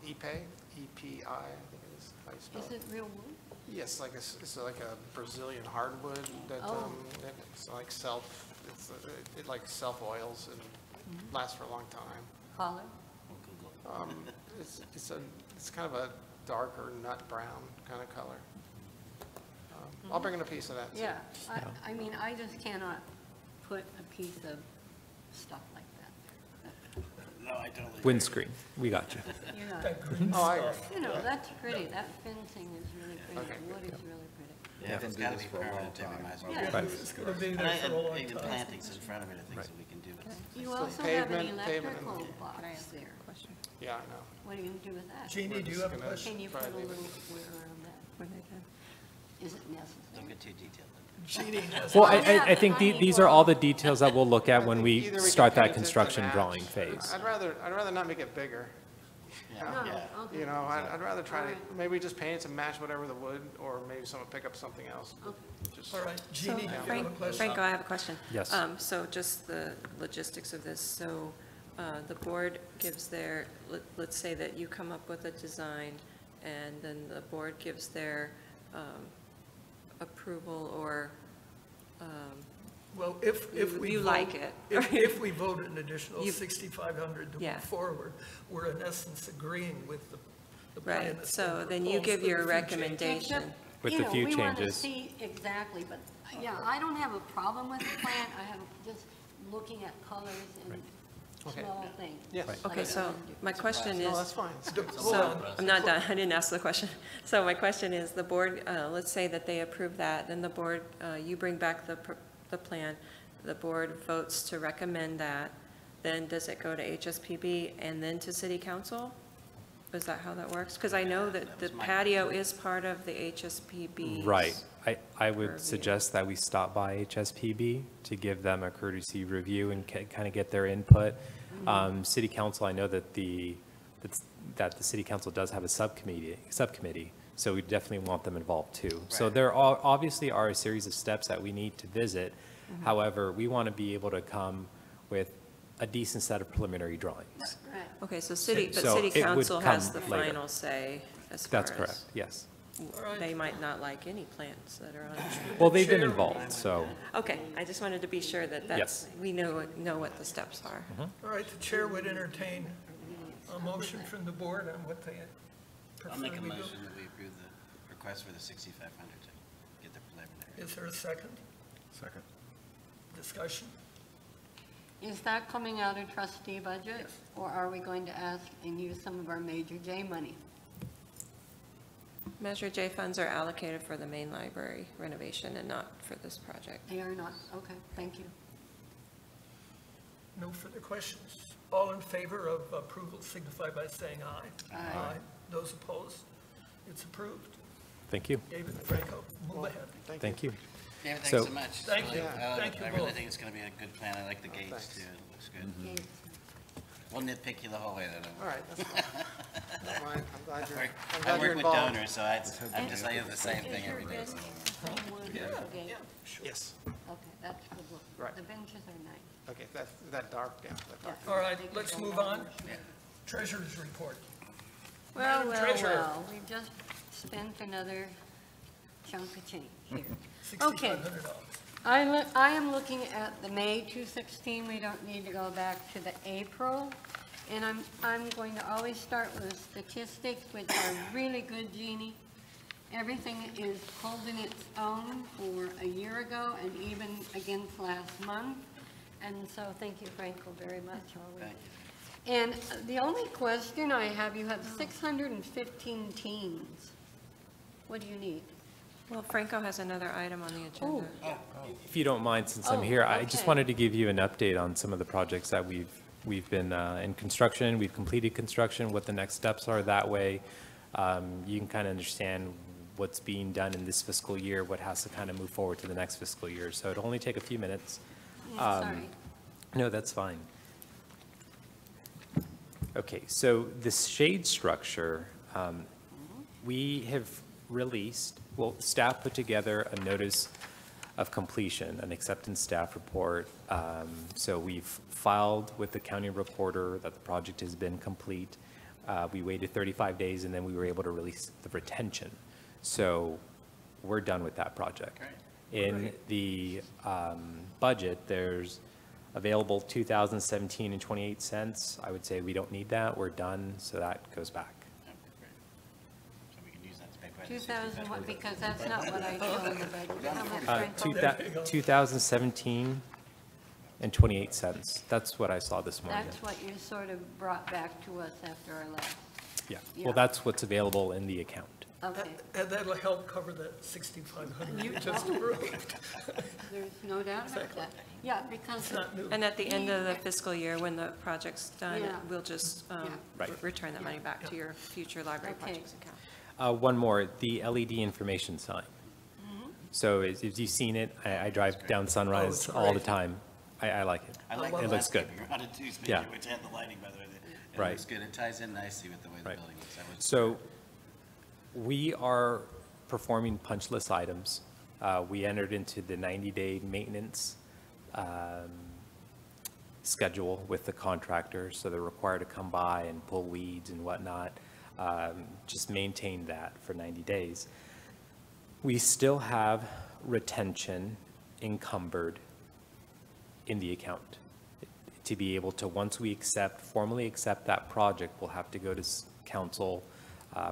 Ipe, E-P-I, I think it is how you spell Is it. it real wood? Yes, it's like a Brazilian hardwood that, Oh. it's like it like self-oils and lasts for a long time. Color? We'll Google it. It's kind of a darker nut brown kind of color. I'll bring in a piece of that too. Yeah, I mean, I just cannot put a piece of stuff like that. No, I totally. agree. Windscreen, we got you. You know, that green Oh, I stuff. agree. you know, that's pretty, that fencing is really pretty, Okay, the wood is really pretty. Yeah, if it's got to be for a long permanent, then we time. might as well. Yeah. Right. It's going to be And there for a long even time. plantings in front of it, I think, so we can do it. You So also have an pavement and- electrical box there. Yeah, I know. What are you gonna do with that? Jeannie, do you just have a gonna- question? Can you try put a to little leave it. square around that? Is it Don't necessary? get too detailed. Jeannie has, Well, I think these are all the details that we'll look at when I we think either start can that paint it to construction match. drawing phase. I'd rather not make it bigger. Yeah, No, yeah. okay. I'd rather try to, Alright. maybe just paint it to match whatever the wood, or maybe someone pick up something else. Okay. Just- all right, Jeannie, do you have a Frank, question? Franco, I have a question. Yes. So just the logistics of this. So the board gives their, let's say that you come up with a design, and then the board gives their approval or, Well, if we you vote- like it, If we vote an additional You- 6,500 to Yeah. move forward, we're in essence agreeing with the plan right, that's so been then you proposed give with your a few changes. recommendation. with you a know, few we want to changes. see exactly, but, yeah, I don't have a problem with the plan. I have just looking at colors and Okay. small things. Yes. But Okay, I so don't do- my question is. No, that's fine. So, I'm not done, I didn't ask the question. So my question is, the board, let's say that they approve that, then the board, you bring back the plan, the board votes to recommend that, then does it go to HSPB and then to city council? Is that how that works? Because I know that the patio is part of the HSPB. Right. I would purview. suggest that we stop by HSPB to give them a courtesy review and kind of get their input. City council, I know that the city council does have a subcommittee, so we definitely want them involved too. So Right. there obviously are a series of steps that we need to visit. However, we want to be able to come with a decent set of preliminary drawings. Right. Okay, so city So it would council has come the later. final say as far as. That's correct, yes. They might not like any plans that are on it. Well, they've been Chair. involved, so. Okay, I just wanted to be sure that that's, we know what the steps are. All right, the chair would entertain a motion from the board on what they prefer I'll make a we do. motion that we approve the request for the 6,500 to get the preliminary. Is there a second? Second. Discussion? Is that coming out of trustee budget? Or are we going to ask and use some of our Major J money? Measure J funds are allocated for the main library renovation and not for this project. They are not, okay, thank you. No further questions. All in favor of approval signify by saying aye. Aye. Those opposed? It's approved. Thank you. David Franco, move ahead. Thank you. David, thanks So- so much. Thank you. I Thank you I really both. think it's going to be a good plan. I like the gates thanks. too. It looks good. Yes. We'll nitpick you the whole way though. All right, that's fine. Don't mind. I'm glad you're, I'm I glad you're work with involved. donors, so I'm just saying the same thing every day. so. Okay, Yes. that's good look. Right. The benches are nice. Okay, that's that dark, yeah, that dark. All right, let's move on. Treasurer's report. Well, Madam well, Treasurer. well, we just spent another chunk of change here. Okay. $6,500. I am looking at the May 216, we don't need to go back to the April. And I'm going to always start with statistics, which are really good, Jeannie. Everything is holding its own for a year ago and even against last month. And so thank you, Franco, very much. Thank And the only question I have, you have 615 teens. What do you need? Well, Franco has another item on the agenda. If you don't mind, since I'm Oh, here, I just okay. wanted to give you an update on some of the projects that we've been in construction, we've completed construction, what the next steps are. That way, you can kind of understand what's being done in this fiscal year, what has to kind of move forward to the next fiscal year. So it'll only take a few minutes. Yeah, sorry. No, that's fine. Okay, so this shade structure, we have released, well, staff put together a notice of completion, an acceptance staff report. So we've filed with the county recorder that the project has been complete. We waited 35 days and then we were able to release the retention. So we're done with that project. Great. In the budget, there's available 2017 and 28 cents. I would say we don't need that, we're done, so that goes back. Okay, great. So we can use that to pay for the 2,000, 6,500. because that's not what I show in the budget. How much, Franco? 2017 and 28 cents. That's what I saw this morning. That's what you sort of brought back to us after our last, Yeah, yeah. well, that's what's available in the account. okay. And that'll help cover that 6,500 you just approved. There's no doubt about that. Yeah, because, It's not new. And at the end of the fiscal year, when the project's done, Yeah. we'll just Right. return that money back to your future library Okay. projects account. One more, the LED information sign. Mm-hmm. So as you've seen it, I drive down Sunrise it's all the great. time. I like it. I like It the looks good. landscaping around it too, Yeah. especially which had the lighting, by the way. It Right. looks good. It ties in nicely with the way the Right. building looks. I would- So we are performing punch list items. We entered into the 90-day maintenance schedule with the contractor, so they're required to come by and pull weeds and whatnot, just maintain that for 90 days. We still have retention encumbered in the account. To be able to, once we formally accept that project, we'll have to go to council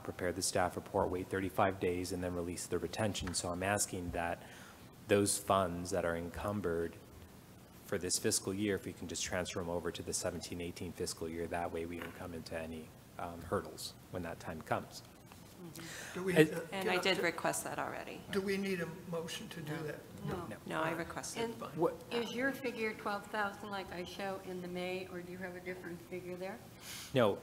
prepare the staff report, wait 35 days, and then release the retention. So I'm asking that those funds that are encumbered for this fiscal year, if we can just transfer them over to the 17-18 fiscal year, that way we don't come into any hurdles when that time comes. Do we, And I did request that already. do we need a motion to do that? No, I requested. And What- is your figure 12,000 like I show in the May, or do you have a different figure there? No,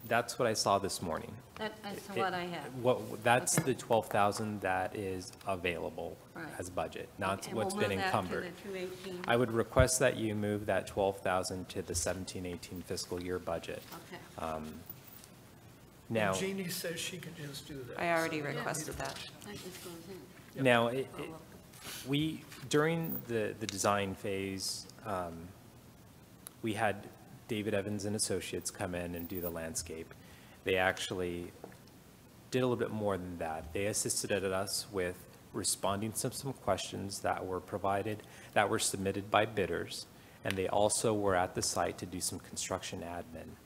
that's what I saw this morning. That's what I have. That's Okay. the 12,000 that is available Right. as budget, not And what's we'll been move that to encumbered. the 218. I would request that you move that 12,000 to the 17-18 fiscal year budget. Okay. Now, Jeannie says she can just do that. I already so we don't requested need a that. That just goes in. now, we, during the design phase, we had David Evans and Associates come in and do the landscape. They actually did a little bit more than that. They assisted us with responding to some questions that were provided, that were submitted by bidders, and they also were at the site to do some construction admin.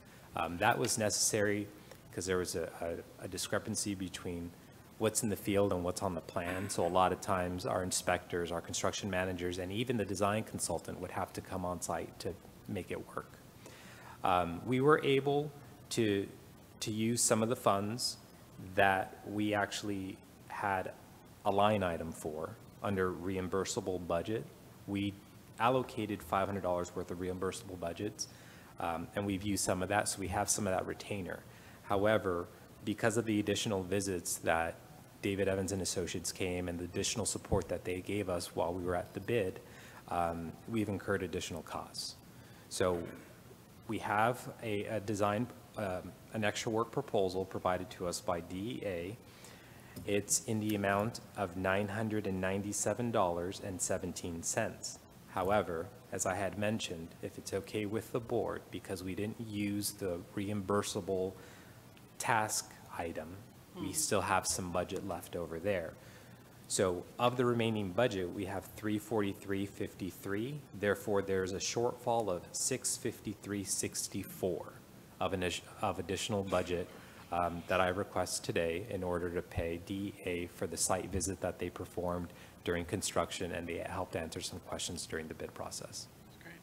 That was necessary because there was a discrepancy between what's in the field and what's on the plan. So a lot of times our inspectors, our construction managers, and even the design consultant would have to come on site to make it work. We were able to use some of the funds that we actually had a line item for under reimbursable budget. We allocated $500 worth of reimbursable budgets, and we've used some of that, so we have some of that retainer. However, because of the additional visits that David Evans and Associates came and the additional support that they gave us while we were at the bid, we've incurred additional costs. So we have a design, an extra work proposal provided to us by DEA. It's in the amount of $997.17. However, as I had mentioned, if it's okay with the board, because we didn't use the reimbursable task item, we still have some budget left over there. So of the remaining budget, we have $343.53. Therefore, there's a shortfall of $653.64 of additional budget that I request today in order to pay DEA for the site visit that they performed during construction, and they helped answer some questions during the bid process. That's great.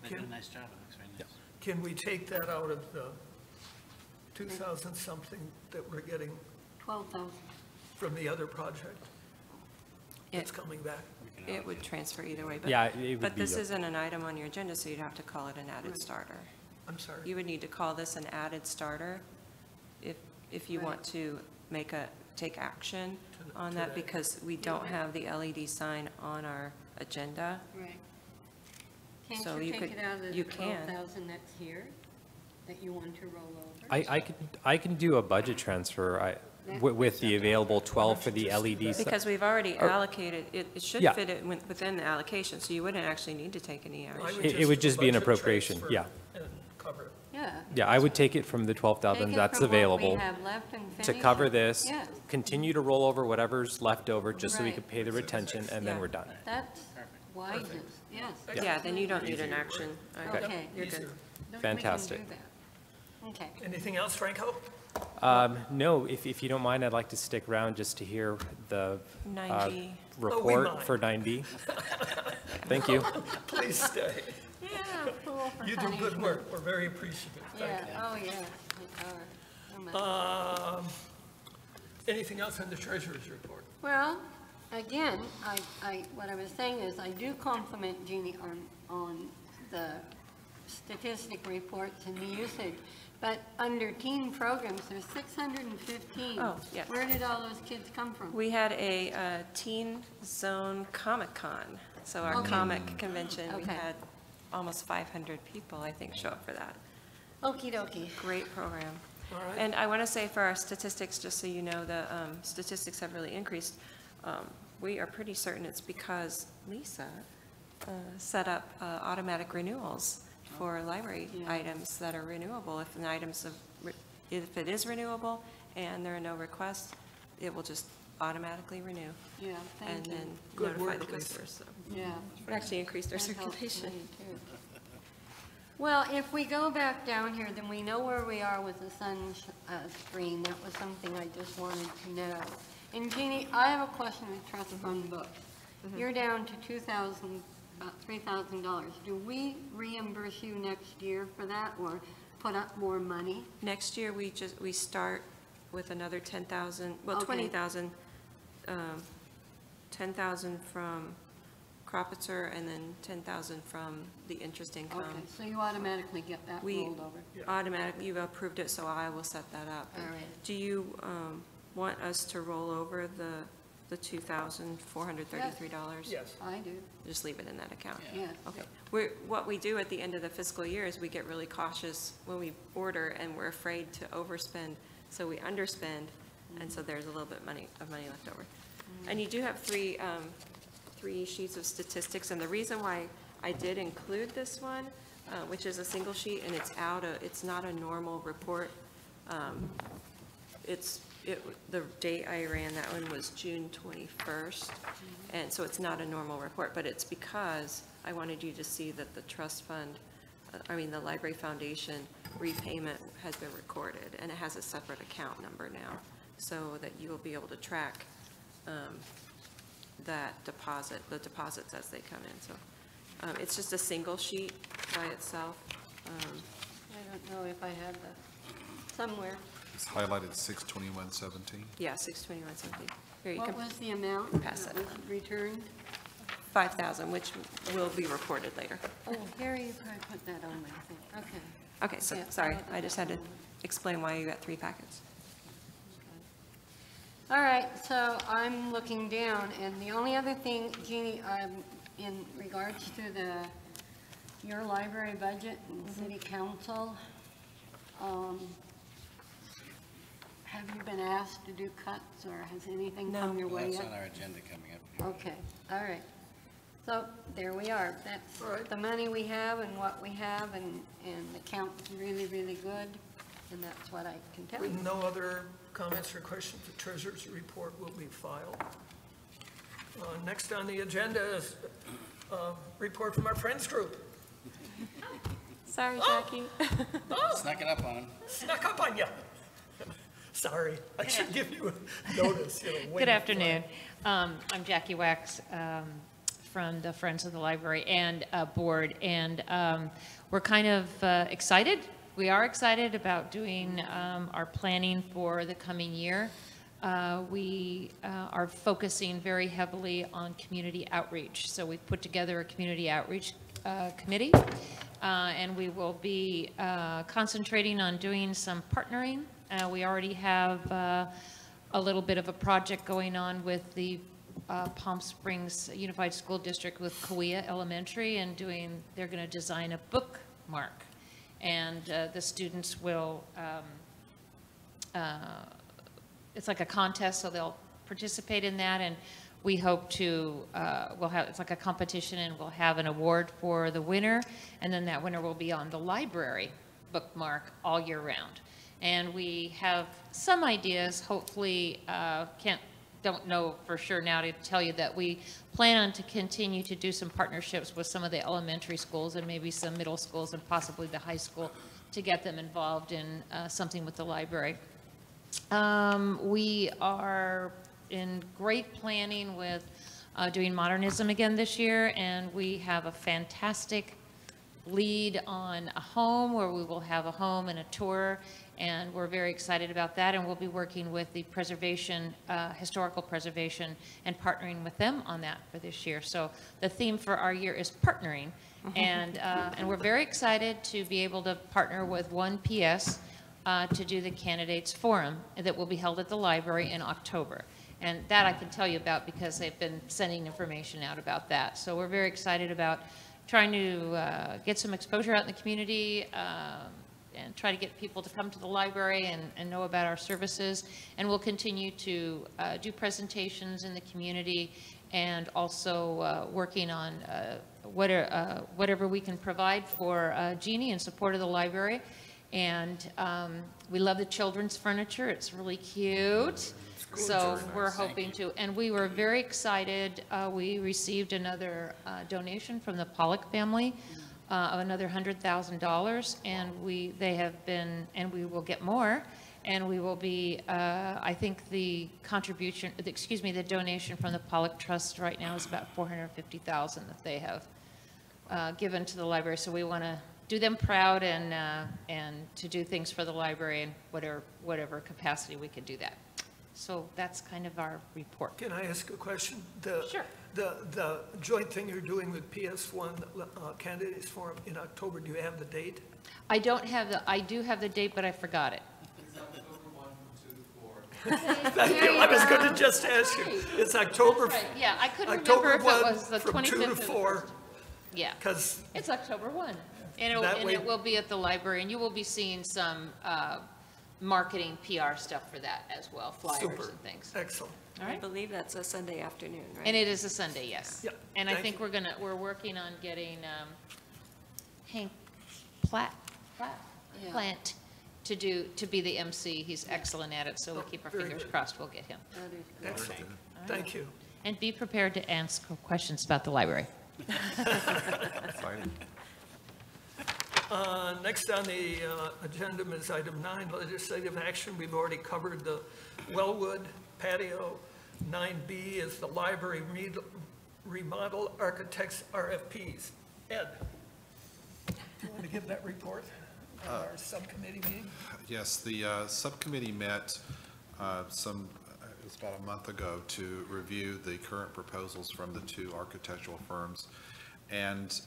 They did a nice job. It looks very nice. Can we take that out of the 2,000 something that we're getting 12,000. from the other project that's coming back? It would transfer either way. But- Yeah, it would But be this a- isn't an item on your agenda, so you'd have to call it an added starter. I'm sorry. You would need to call this an added starter if you want to take action on that, today. because we don't have the LED sign on our agenda. Right. So Can't you you take could- it out of the you can. 12,000 that's here, that you want to roll over? I can do a budget transfer with the available 12 for the LED. Because we've already allocated, it should Yeah. fit it within the allocation, so you wouldn't actually need to take any I action. It would do just be an budget appropriation, transfer yeah. And cover it. Yeah. Yeah, I would take it from the 12,000 that's available Take it from what we have left and to finish cover it. this, Yeah, continue to roll over whatever's left over, just so we Right. could pay the retention, and then Yeah. we're done. that's wisest, yes. Yeah, then you don't need an action. Okay. You're good. Easier. We can Fantastic. do that. Okay. Anything else, Franco? No, if you don't mind, I'd like to stick around just to hear the 9B. report mind. for 9B. Thank you. Please stay. Yeah, cool for You do good punishment. work. We're very appreciative. Thank Yeah, oh, yeah, we are. Oh, my. Anything else on the treasurer's report? Well, again, what I was saying is I do compliment Jeannie on the statistic reports and the usage, but under teen programs, there's 615. Oh, yes. Where did all those kids come from? We had a Teen Zone Comic Con, so our Okay. comic convention, we Okay. had almost 500 people, I think, show up for that. Okey dokey. Great program. All right. And I want to say for our statistics, just so you know, the statistics have really increased. We are pretty certain it's because Lisa set up automatic renewals for library Yeah. items that are renewable. If if it is renewable and there are no requests, it will just automatically renew Yeah, and thank you. then Good notify work, the Lisa. customers. So Yeah. it actually increased our That helps circulation. me, too. Well, if we go back down here, then we know where we are with the sun screen. That was something I just wanted to know. And Jeannie, I have a question with trust fund books. You're down to about $3,000. Do we reimburse you next year for that, or put up more money? Next year, we start with another 10,000, well, Okay. 20,000, 10,000 from Cropitzer, and then 10,000 from the interest income. Okay, so you automatically get that We rolled over. automatically, you've approved it, so I will set that up. All right. Do you want us to roll over the $2,433? Yes. I do, Just leave it in that account? yes. Okay. What we do at the end of the fiscal year is we get really cautious when we order, and we're afraid to overspend, so we underspend, and so there's a little bit of money left over. And you do have three sheets of statistics, and the reason why I did include this one, which is a single sheet, and it's not a normal report. The date I ran that one was June 21st, and so it's not a normal report, but it's because I wanted you to see that the trust fund, the Library Foundation repayment has been recorded, and it has a separate account number now, so that you will be able to track the deposits as they come in. So it's just a single sheet by itself. I don't know if I have that somewhere. It's highlighted 6/21/17. Yeah, 621.17. Here, you What can, was the amount pass that it. was returned? 5,000, which will be reported later. Oh, here you probably put that on, I think, okay. Okay, so, Yeah, sorry, I'll- I just had to explain why you got 3 packets. All right, so I'm looking down, and the only other thing, Jeannie, in regards to your library budget and city council, have you been asked to do cuts, or has anything No. come your way That's yet? on our agenda coming up here. Okay, all right. So there we are. That's All right. the money we have and what we have, and the count's really, really good, and that's what I can tell you. With no other comments or questions, the treasurer's report will be filed. Next on the agenda is a report from our Friends group. Sorry, Jackie. Snuck it up on him. Snuck up on you. Sorry, I should give you a notice, when Good you afternoon. I'm Jackie Wax from the Friends of the Library and Board, and we're kind of excited. We are excited about doing our planning for the coming year. We are focusing very heavily on community outreach. So we've put together a community outreach committee, and we will be concentrating on doing some partnering. We already have a little bit of a project going on with the Palm Springs Unified School District with Kauai Elementary, and they're going to design a bookmark. And the students will, it's like a contest, so they'll participate in that, and we hope to, it's like a competition, and we'll have an award for the winner, and then that winner will be on the library bookmark all year round. And we have some ideas, hopefully, don't know for sure now to tell you that we plan on to continue to do some partnerships with some of the elementary schools and maybe some middle schools and possibly the high school to get them involved in something with the library. We are in great planning with doing modernism again this year, and we have a fantastic lead on a home where we will have a home and a tour, and we're very excited about that, and we'll be working with the preservation, historical preservation, and partnering with them on that for this year. So the theme for our year is partnering, and we're very excited to be able to partner with 1PS to do the candidates forum that will be held at the library in October. And that I can tell you about because they've been sending information out about that. So we're very excited about trying to get some exposure out in the community and try to get people to come to the library and know about our services. And we'll continue to do presentations in the community, and also working on whatever we can provide for Jeannie in support of the library. And we love the children's furniture. It's really cute. So we're hoping to, and we were very excited. We received another donation from the Pollock family of another $100,000, and they have been, and we will get more, and we will be, I think the the donation from the Pollock Trust right now is about $450,000 that they have given to the library. So we want to do them proud and to do things for the library in whatever capacity we could do that. So that's kind of our report. Can I ask a question? Sure. The joint thing you're doing with PS1 Candidates Forum in October, do you have the date? I do have the date, but I forgot it. Thank you. I was going to just ask you. It's October. Right, yeah, I couldn't October remember if it 1 was the 25th from 2 or to the 4, 1st. Yeah, because it's October 1. And That way- it will be at the library, and you will be seeing some marketing PR stuff for that as well, flyers super, and things. excellent. All I right? believe that's a Sunday afternoon, right? And it is a Sunday, yes. Yeah, And I thank think you. we're working on getting Hank Yeah. Plant to be the MC. He's excellent at it, so we'll keep our very fingers good. crossed we'll get him. That is good. Excellent. Thank you. And be prepared to ask questions about the library. Exciting. Next on the agenda is item 9, legislative action. We've already covered the Wellwood patio. 9B is the library remodel architects RFPs. Ed, do you want to give that report on our subcommittee meeting? Yes, the subcommittee met it was about a month ago to review the current proposals from the two architectural firms. And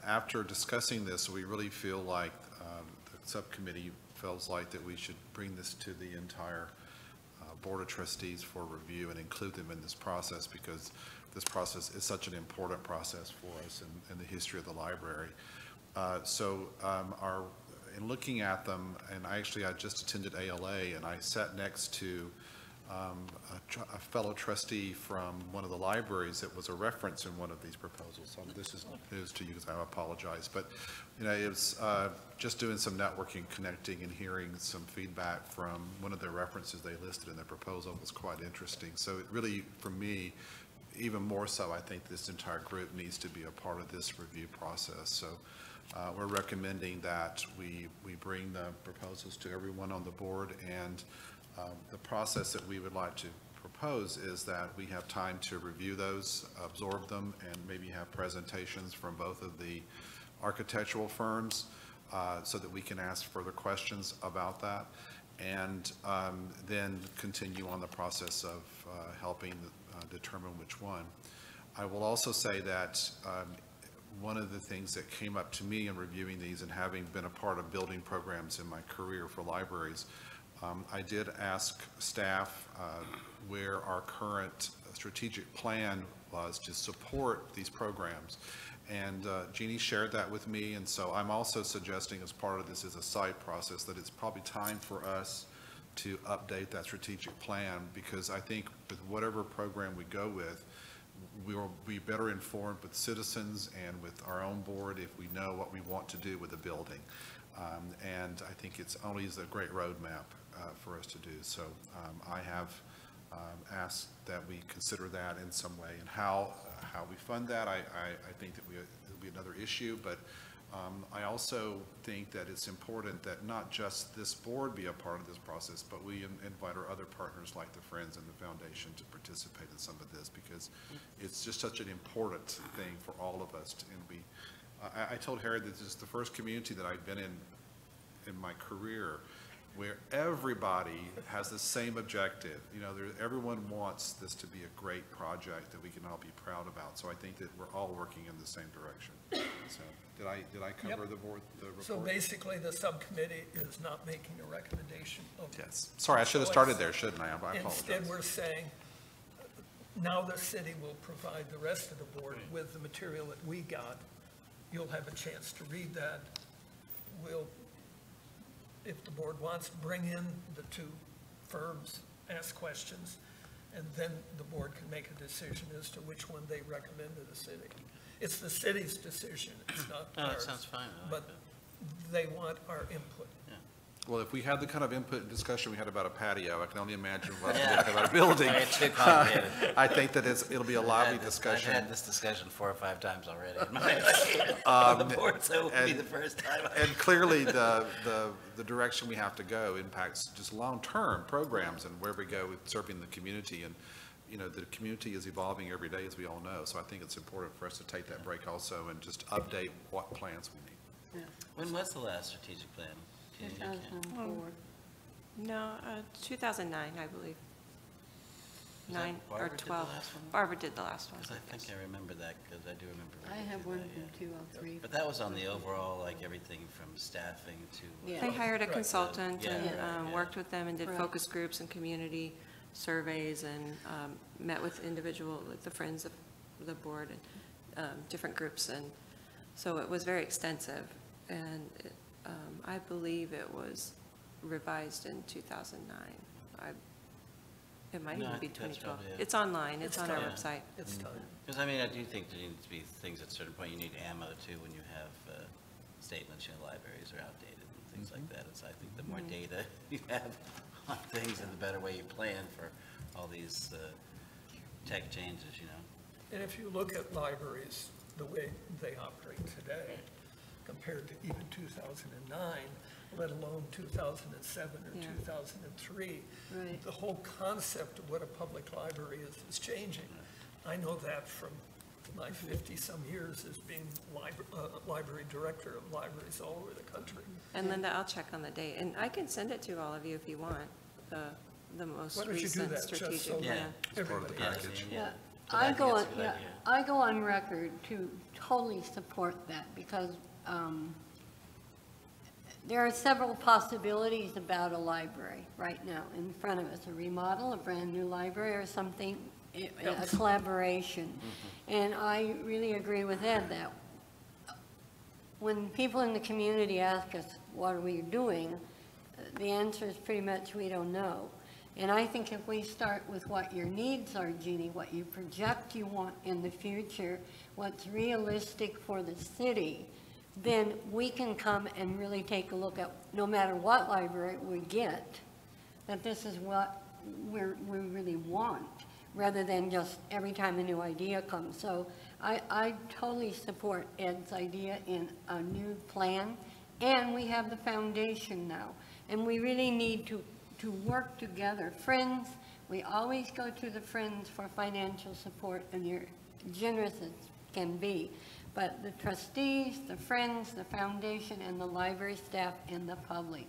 after discussing this, we really feel like the subcommittee feels like that we should bring this to the entire Board of Trustees for review and include them in this process, because this process is such an important process for us in the history of the library. In looking at them, and I just attended ALA, and I sat next to a fellow trustee from one of the libraries that was a reference in one of these proposals. So this is news to you, because I apologize. But, it was just doing some networking, connecting, and hearing some feedback from one of the references they listed in their proposal was quite interesting. So it really, for me, even more so, I think this entire group needs to be a part of this review process. So we're recommending that we bring the proposals to everyone on the board, and the process that we would like to propose is that we have time to review those, absorb them, and maybe have presentations from both of the architectural firms so that we can ask further questions about that, and then continue on the process of helping determine which one. I will also say that one of the things that came up to me in reviewing these, and having been a part of building programs in my career for libraries, I did ask staff where our current strategic plan was to support these programs. And Jeannie shared that with me, and so I'm also suggesting, as part of this is a side process, that it's probably time for us to update that strategic plan, because I think with whatever program we go with, we will be better informed with citizens and with our own board if we know what we want to do with the building. And I think it's only is a great roadmap for us to do. So I have asked that we consider that in some way, and how we fund that, I think that it'll be another issue, but I also think that it's important that not just this board be a part of this process, but we invite our other partners like the Friends and the Foundation to participate in some of this, because it's just such an important thing for all of us. I told Harry that this is the first community that I've been in my career where everybody has the same objective. Everyone wants this to be a great project that we can all be proud about. So I think that we're all working in the same direction. So did I cover the report? So basically, the subcommittee is not making a recommendation of. Yes. Sorry, I should have started there, shouldn't I? I apologize. Instead, we're saying, now the city will provide the rest of the board with the material that we got. You'll have a chance to read that. We'll, if the board wants, bring in the two firms, ask questions, and then the board can make a decision as to which one they recommend to the city. It's the city's decision, it's not No, that ours. sounds fine. I like But that. they want our input. Well, if we had the kind of input and discussion we had about a patio, I can only imagine what about a building. Sorry, it's too complicated. I think that it'll be a lively discussion. I've had this discussion 4 or 5 times already in my the board, so it would be the first time. And clearly, the direction we have to go impacts just long-term programs and where we go with serving the community. And, you know, the community is evolving every day, as we all know. So I think it's important for us to take that break also and just update what plans we need. When was the last strategic plan? Can you- 2004. No, 2009, I believe. Was that 9 or Barbara did the 12. last one? Barbara did the last one. Because I think I remember that, because I do remember. I reading have through one that, from yeah. 2003. But that was on the overall, like, everything from staffing to. Yeah. They hired a Right. consultant Yeah, and right, yeah. worked with them and did Right. focus groups and community surveys and met with like the friends of the board and different groups. And so it was very extensive. And I believe it was revised in 2009. It might No, I even be think that's 2012. probably it. It's online, it's on our time. website. It's time. Because, I mean, I do think there needs to be things at a certain point, you need ammo too, when you have statements, you know, libraries are outdated and things like that. It's, I think the more data you have on things and the better way you plan for all these tech changes, you know. And if you look at libraries, the way they operate today, compared to even 2009, let alone 2007 or Yeah. 2003, Right. the whole concept of what a public library is changing. I know that from my 50-some years as being library director of libraries all over the country. And Linda, I'll check on the date, and I can send it to all of you if you want, the most Why don't you do recent that, just strategic so plan. everybody Yeah, has it. I mean, Yeah, So I think go it's on, a good yeah, idea. I go on record to totally support that because there are several possibilities about a library right now in front of us, a remodel, a brand-new library or something, a collaboration. And I really agree with Ed that when people in the community ask us, what are we doing? The answer is pretty much, we don't know. And I think if we start with what your needs are, Jeannie, what you project you want in the future, what's realistic for the city, then we can come and really take a look at, no matter what library we get, that this is what we really want, rather than just every time a new idea comes. So I totally support Ed's idea in a new plan, and we have the foundation now. And we really need to work together. Friends, we always go to the Friends for financial support, and you're generous as can be. But the trustees, the Friends, the foundation, and the library staff, and the public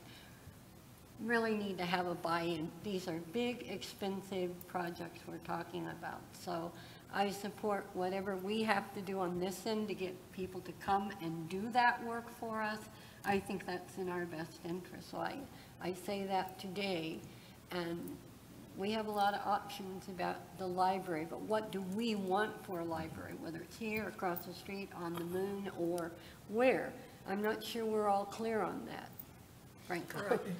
really need to have a buy-in. These are big, expensive projects we're talking about. So I support whatever we have to do on this end to get people to come and do that work for us. I think that's in our best interest. So I say that today, and we have a lot of options about the library, but what do we want for a library, whether it's here, across the street, on the moon, or where? I'm not sure we're all clear on that, frankly. Right. So-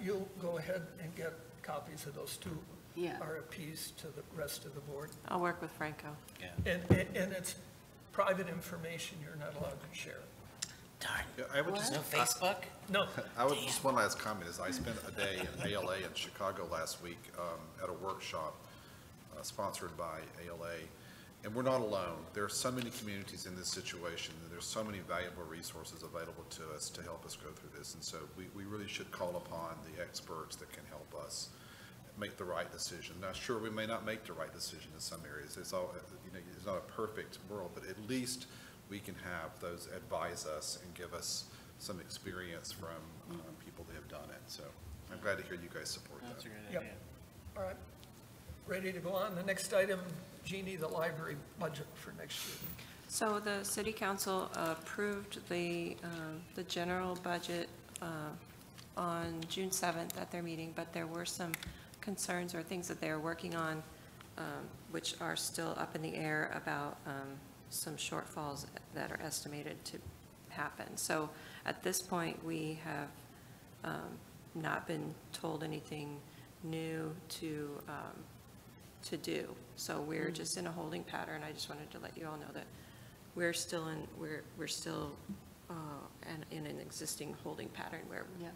You'll go ahead and get copies of those two Yeah. RFPs to the rest of the board. I'll work with Franco. Yeah. And it's private information you're not allowed to share. Darn. Yeah, I would just, No Facebook? No, I would, just one last comment is I spent a day in ALA in Chicago last week at a workshop sponsored by ALA. And we're not alone. There are so many communities in this situation, and there's so many valuable resources available to us to help us go through this. And so we really should call upon the experts that can help us make the right decision. Now, sure, we may not make the right decision in some areas. It's all, you know, it's not a perfect world, but at least we can have those advise us and give us some experience from people that have done it. So I'm glad to hear you guys support That's a that. great Yep. idea. all right. Ready to go on? The next item, Jeannie, the library budget for next year. So the city council approved the general budget on June 7th at their meeting, but there were some concerns or things that they are working on, which are still up in the air about some shortfalls that are estimated to happen. So at this point, we have not been told anything new to do. So we're just in a holding pattern. I just wanted to let you all know that we're still in an existing holding pattern where Yeah.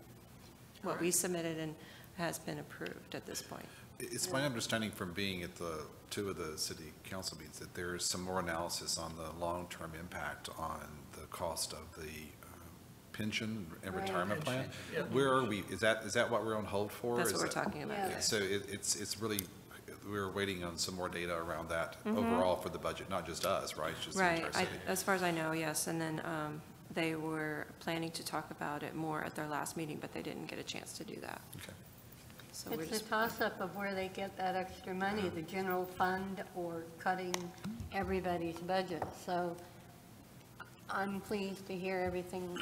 what we submitted and has been approved at this point. It's my understanding from being at the two of the city council meetings that there's some more analysis on the long-term impact on the cost of the pension and Right. retirement plan. Yeah. Where are we? Is that what we're on hold for? That's Is what we're that- talking about, Yeah. yes. So it's really, we're waiting on some more data around that overall for the budget, not just us, right? It's just the Right, entire city. as far as I know, yes, and then they were planning to talk about it more at their last meeting, but they didn't get a chance to do that. Okay. So we're It's a just, toss-up of where they get that extra money, the general fund or cutting everybody's budget. So I'm pleased to hear everything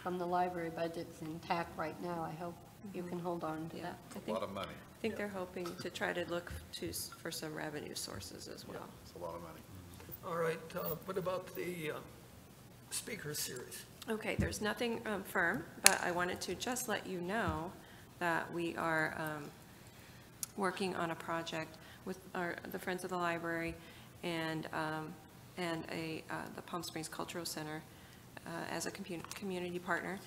from the library budget's intact right now. I hope you can hold on to yeah, that. It's a lot of money. I think they're hoping to try to look for some revenue sources as well. It's a lot of money. All right, what about the speaker series? Okay, there's nothing firm, but I wanted to just let you know that we are working on a project with the Friends of the Library and the Palm Springs Cultural Center as a community partner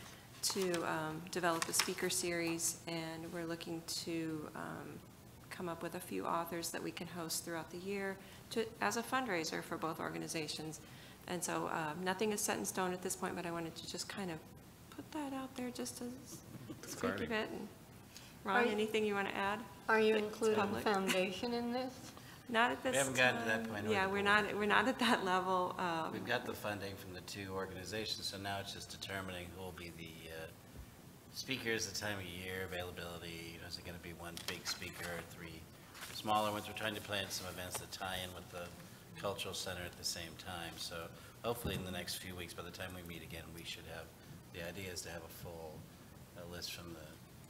to develop a speaker series, and we're looking to come up with a few authors that we can host throughout the year as a fundraiser for both organizations. And so nothing is set in stone at this point, but I wanted to just kind of put that out there just as squeak of it. And Ron, Are you- anything you want to add? Are you including public. foundation in this? Not at this time. We haven't gotten to that point, or Yeah, the we're not at that level. We've got the funding from the two organizations, so now it's just determining who will be the speakers, the time of year, availability. Is it going to be one big speaker or three smaller ones? We're trying to plan some events that tie in with the cultural center at the same time. So hopefully in the next few weeks, by the time we meet again, we should have, the idea is to have a full list from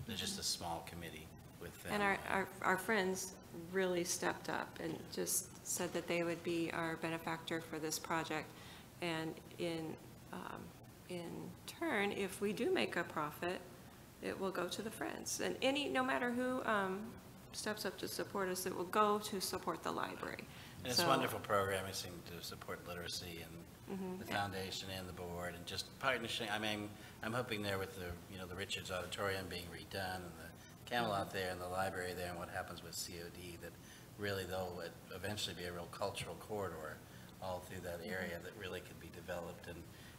there's just a small committee with them. And our friends really stepped up and just said that they would be our benefactor for this project. And in turn, if we do make a profit, it will go to the Friends. And no matter who steps up to support us, it will go to support the library. And it's So- wonderful programming to support literacy and the foundation and the board and just partnership. I mean, I'm hoping there with the Richards Auditorium being redone and the Camelot there and the library there and what happens with COD, that really they'll eventually be a real cultural corridor all through that area that really could be developed.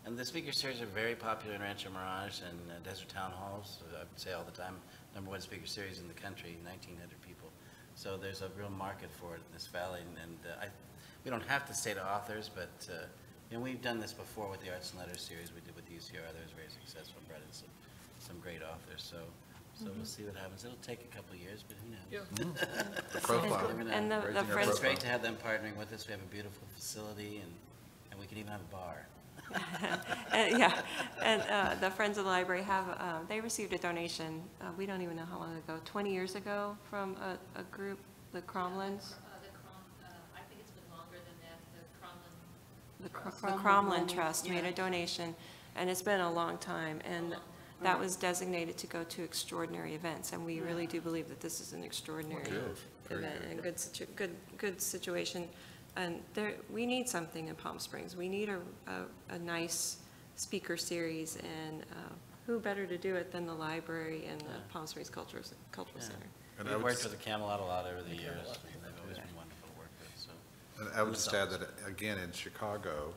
And the speaker series are very popular in Rancho Mirage and Desert Town Halls. I would say all the time, #1 speaker series in the country, 1,900 people. So there's a real market for it in this valley, and we don't have to stay to authors, but we've done this before with the Arts and Letters series we did with UCR. That was very successful, brought in some great authors. So we'll see what happens. It'll take a couple of years, but who knows? Yeah. The profile. Never know. And the Raising our Friends, It's great to have them partnering with us. We have a beautiful facility, and we can even have a bar. yeah, and the Friends of the Library they received a donation, we don't even know how long ago, 20 years ago, from a group, the Cromlins. I think it's been longer than that, the Cromlin. The Cromlin Trust made a donation, and it's been a long time, and that was designated to go to extraordinary events, and we really do believe that this is an extraordinary event and good situation. And we need something in Palm Springs. We need a nice speaker series, and who better to do it than the library and the Palm Springs Cultural Center. And I We've would worked with the Camelot a lot over the years. They've always been wonderful to work with, so. And I would just add that, again, in Chicago,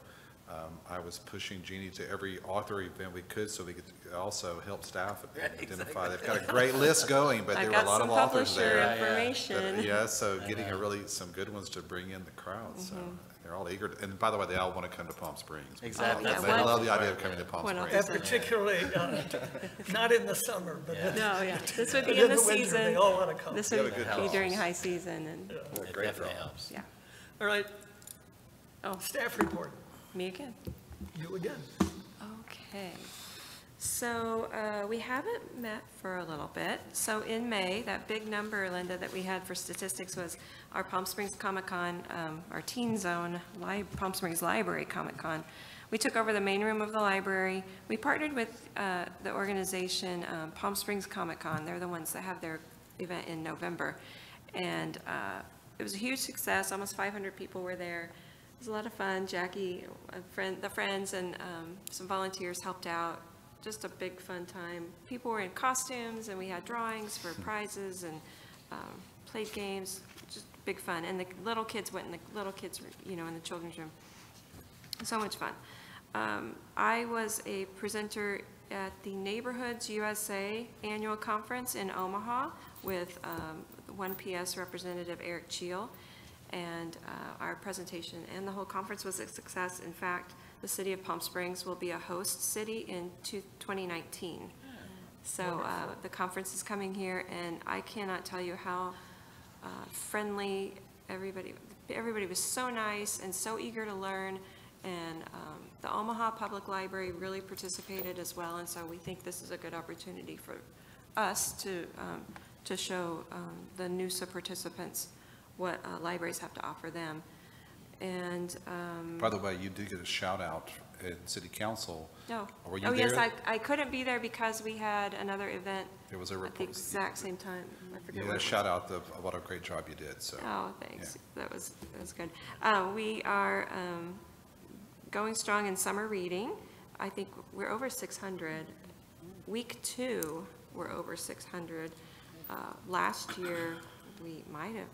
I was pushing Jeannie to every author event we could so we could also help staff identify. They've got a great list going, but there were a lot of authors there. I've got some publisher information. Yeah, so getting some good ones to bring in the crowd, so they're all eager. And by the way, they all want to come to Palm Springs. Exactly. Oh, yeah, They one- love the idea of coming to Palm one Springs. And particularly, not in the summer, but No, yeah, this would be in in the the winter, season. they all want to come. This Yeah, would but good be during helps. high season, and, It Great definitely draw. helps. yeah. All right, Oh, staff report, me again. you again. Okay, so we haven't met for a little bit. So in May, that big number, Linda, that we had for statistics was our Palm Springs Comic-Con, our Teen Zone, Palm Springs Library Comic-Con. We took over the main room of the library. We partnered with the organization Palm Springs Comic-Con. They're the ones that have their event in November. And it was a huge success. Almost 500 people were there. It was a lot of fun. Jackie, the friends, and some volunteers helped out just a big fun time. People were in costumes, and we had drawings for prizes, and played games, just big fun. And the little kids went in the little kids, in the children's room. So much fun. I was a presenter at the Neighborhoods USA Annual Conference in Omaha with 1PS Representative Eric Cheel. And our presentation and the whole conference was a success. In fact, the city of Palm Springs will be a host city in 2019. So the conference is coming here, and I cannot tell you how friendly everybody was. So nice and so eager to learn. And the Omaha Public Library really participated as well, and so we think this is a good opportunity for us to show the NUSA participants what libraries have to offer them. And By the way, you did get a shout out in City Council. no. Were you Oh, there? yes, I couldn't be there because we had another event There was a at the report. exact same time. I forget You what got it a was. shout out of what a great job you did, so. Oh, thanks. That was good. We are going strong in summer reading. I think we're over 600. Week 2, we're over 600. Last year, we might have,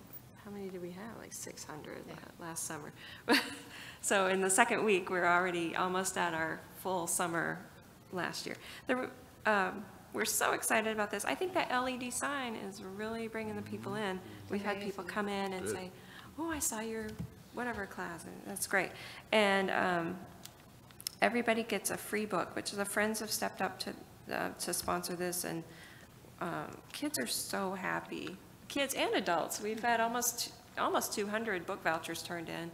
how many did we have? Like 600 last summer. So in the second week, we're already almost at our full summer last year. We're so excited about this. I think that LED sign is really bringing the people in. We've had people come in and say, oh, I saw your whatever class, and that's great. And everybody gets a free book, which the Friends have stepped up to sponsor this, and kids are so happy. Kids and adults. We've had almost 200 book vouchers turned in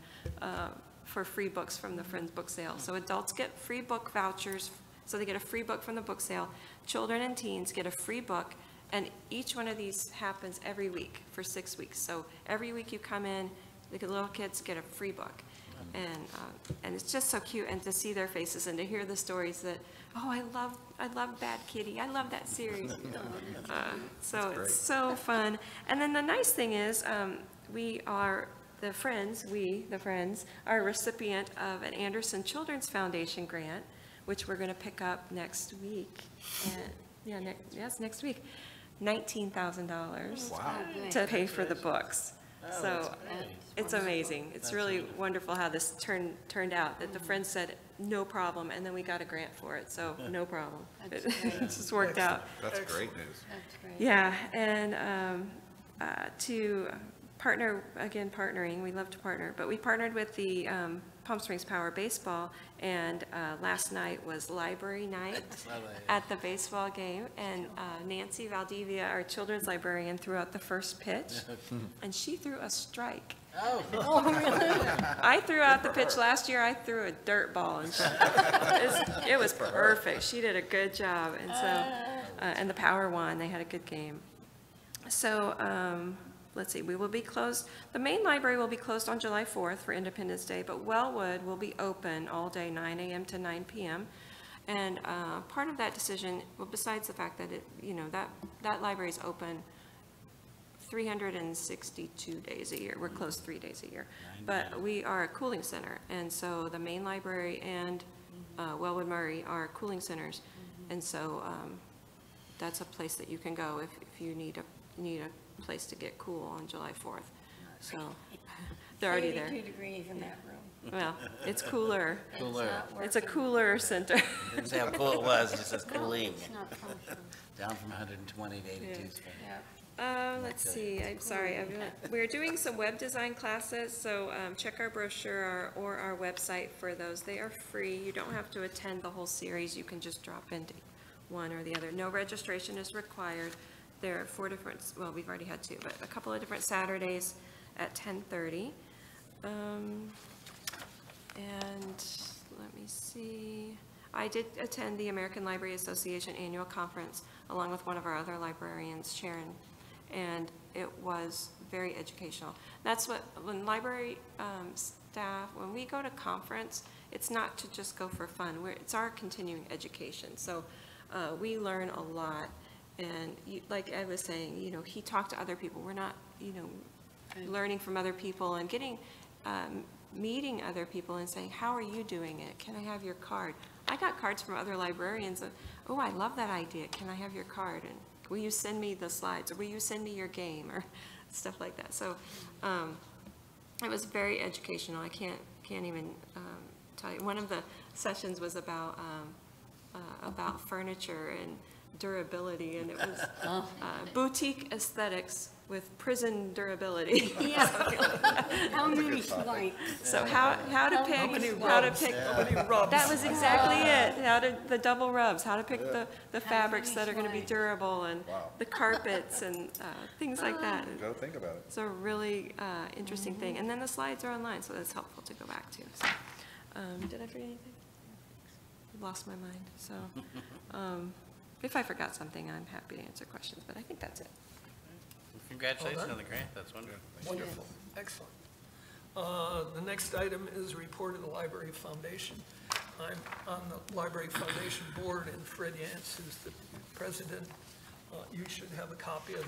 for free books from the Friends book sale. So adults get free book vouchers, so they get a free book from the book sale. Children and teens get a free book, and each one of these happens every week for 6 weeks. So every week you come in, the little kids get a free book. And it's just so cute, and to see their faces and to hear the stories that, oh, I love Bad Kitty, I love that series. So it's so fun. And then the nice thing is, the Friends are a recipient of an Anderson Children's Foundation grant, which we're going to pick up next week. And, next week. $19,000 Wow. to pay for the books. So it's amazing. It's really wonderful how this turned out, that the Friends said, no problem, and then we got a grant for it, so no problem. It just worked out. That's great news. That's great. Yeah, and to partnering, we love to partner, but we partnered with the Palm Springs Power Baseball, and last night was library night at the baseball game, and Nancy Valdivia, our children's librarian, threw out the first pitch, and she threw a strike. Oh, I threw out the pitch last year. I threw a dirt ball, and it was perfect. She did a good job, and so and the Power won. They had a good game. So let's see. We will be closed. The main library will be closed on July 4th for Independence Day, but Wellwood will be open all day, 9 a.m. to 9 p.m. And part of that decision, well, besides the fact that that library is open 362 days a year. We're closed 3 days a year. But we are a cooling center, and so the main library and Wellwood Murray are cooling centers. And so that's a place that you can go if you need a place to get cool on July 4th. So they're already there. 82 degrees in that room. Well, it's cooler. cooler. It's a cooler center. Didn't say how cool it was, it just says cooling. It's not comfortable. Down from 120 to 82. Yeah. Let's see, I'm sorry, we're doing some web design classes, so check our brochure or our website for those. They are free. You don't have to attend the whole series. You can just drop into one or the other. No registration is required. There are 4 different, well, we've already had 2, but a couple of different Saturdays at 10:30. And let me see. I did attend the American Library Association annual conference along with one of our other librarians, Sharon, and it was very educational. That's what, when library staff, when we go to conference, it's not to just go for fun. It's our continuing education. So we learn a lot. And like Ed was saying, he talked to other people. We're not, learning from other people and getting meeting other people and saying, how are you doing it? Can I have your card? I got cards from other librarians of, oh, I love that idea. Can I have your card? And will you send me the slides? Or will you send me your game? Or stuff like that. So it was very educational. I can't even tell you. One of the sessions was about furniture and durability, and it was boutique aesthetics with prison durability. Yeah. How many slides? So how to pick, How many how to rubs? pick, How many rubs? that was exactly it. How to, the double rubs, how to pick the fabrics many that are going to be slides? durable, and Wow. the carpets and things like that. You gotta think about it. It's a really interesting thing. And then the slides are online, so that's helpful to go back to. So, did I forget anything? I've lost my mind. So if I forgot something, I'm happy to answer questions, but I think that's it. Congratulations Well on the grant, that's wonderful. Wonderful, excellent. The next item is report of the Library Foundation. I'm on the Library Foundation Board, and Fred Yance is the president. You should have a copy of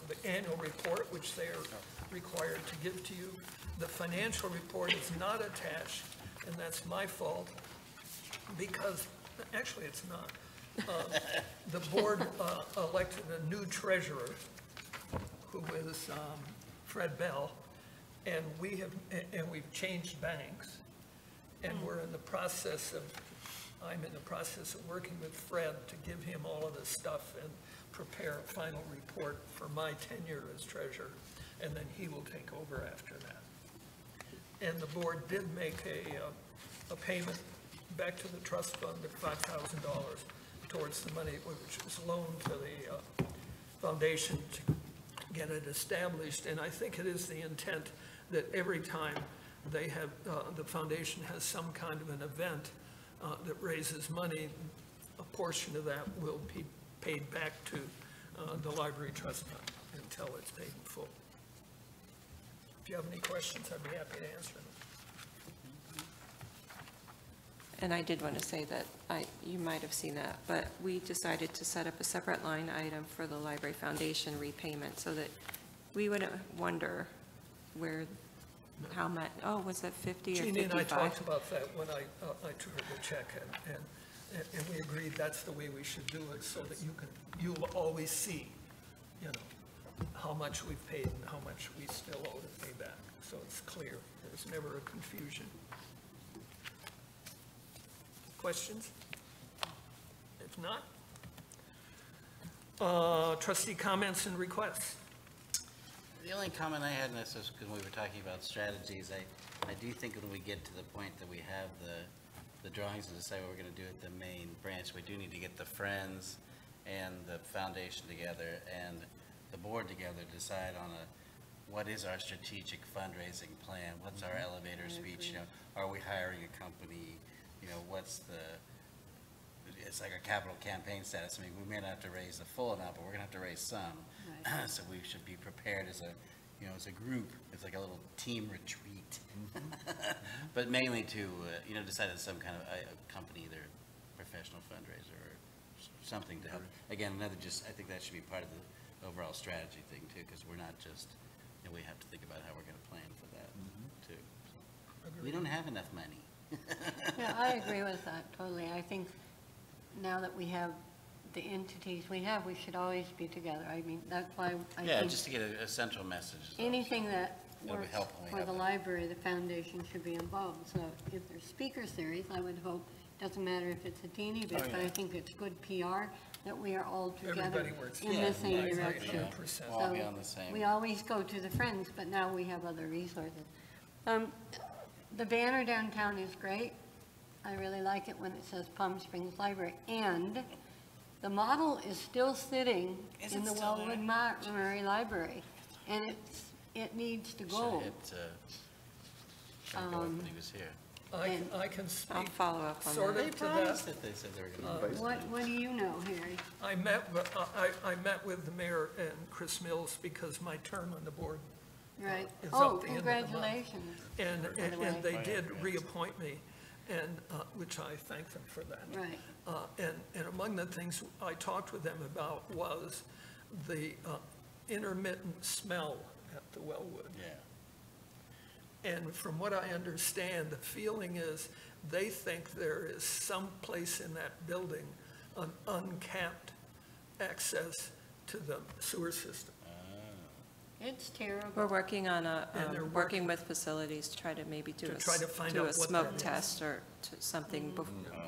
the annual report, which they are required to give to you. The financial report is not attached, and that's my fault, because, actually, it's not. The board elected a new treasurer, who is Fred Bell, and we've changed banks, and we're in the process of, I'm in the process of working with Fred to give him all of this stuff and prepare a final report for my tenure as treasurer, and then he will take over after that. And the board did make a payment back to the trust fund of $5,000 towards the money which was loaned to the foundation to get it established. And I think it is the intent that every time they have, the foundation has some kind of an event that raises money, a portion of that will be paid back to the library trust fund until it's paid in full. If you have any questions, I'd be happy to answer them. And I did want to say that you might have seen that, but we decided to set up a separate line item for the Library Foundation repayment so that we wouldn't wonder how much, oh, was that 50 or 55? Jeannie and I talked about that when I took her the check, and we agreed that's the way we should do it, so that you'll always see, how much we've paid and how much we still owe to pay back. So it's clear. There's never a confusion. Questions? If not, trustee comments and requests. The only comment I had, and this is because we were talking about strategies, I do think when we get to the point that we have the drawings and decide what we're going to do at the main branch, we do need to get the Friends and the foundation together and the board together to decide on what is our strategic fundraising plan? What's our elevator speech? Are we hiring a company? What's it's like a capital campaign status. I mean, we may not have to raise the full amount, but we're gonna have to raise some. Right. So we should be prepared as a group. It's like a little team retreat, but mainly to, decide on some kind of a company, either professional fundraiser or something to help. Again, I think that should be part of the overall strategy thing too, because we're not just, we have to think about how we're gonna plan for that too. So we don't have enough money. Yeah, I agree with that totally. I think now that we have the entities we have, we should always be together. I mean, that's why I think just to get a central message. anything that It'll be works helpful when we for have the that. library, the foundation should be involved. So if there's speaker series, I would hope, doesn't matter if it's a teeny bit, but I think it's good PR that we are all together Everybody works in the same direction. 100%. We'll all be So on the same. we always go to the Friends, but now we have other resources. The banner downtown is great. I really like it when it says Palm Springs Library. And the model is still sitting Is in it the still there? Wellwood Murray Library. And it needs to Should go. have hit Frank when he was here. I can speak I'll follow up on sort that. of to that. That they said they were going to. What do you know, Harry? I met with the mayor and Chris Mills because my term on the board, Right. It's Oh, up the end of the month. congratulations. and they did reappoint me, and, which I thank them for that. Right. And among the things I talked with them about was the intermittent smell at the Wellwood. Yeah. And from what I understand, the feeling is they think there is some place in that building, an uncapped access to the sewer system. It's terrible. We're working on And they're working with facilities to try to maybe do To try to find do out a what smoke that is. test or something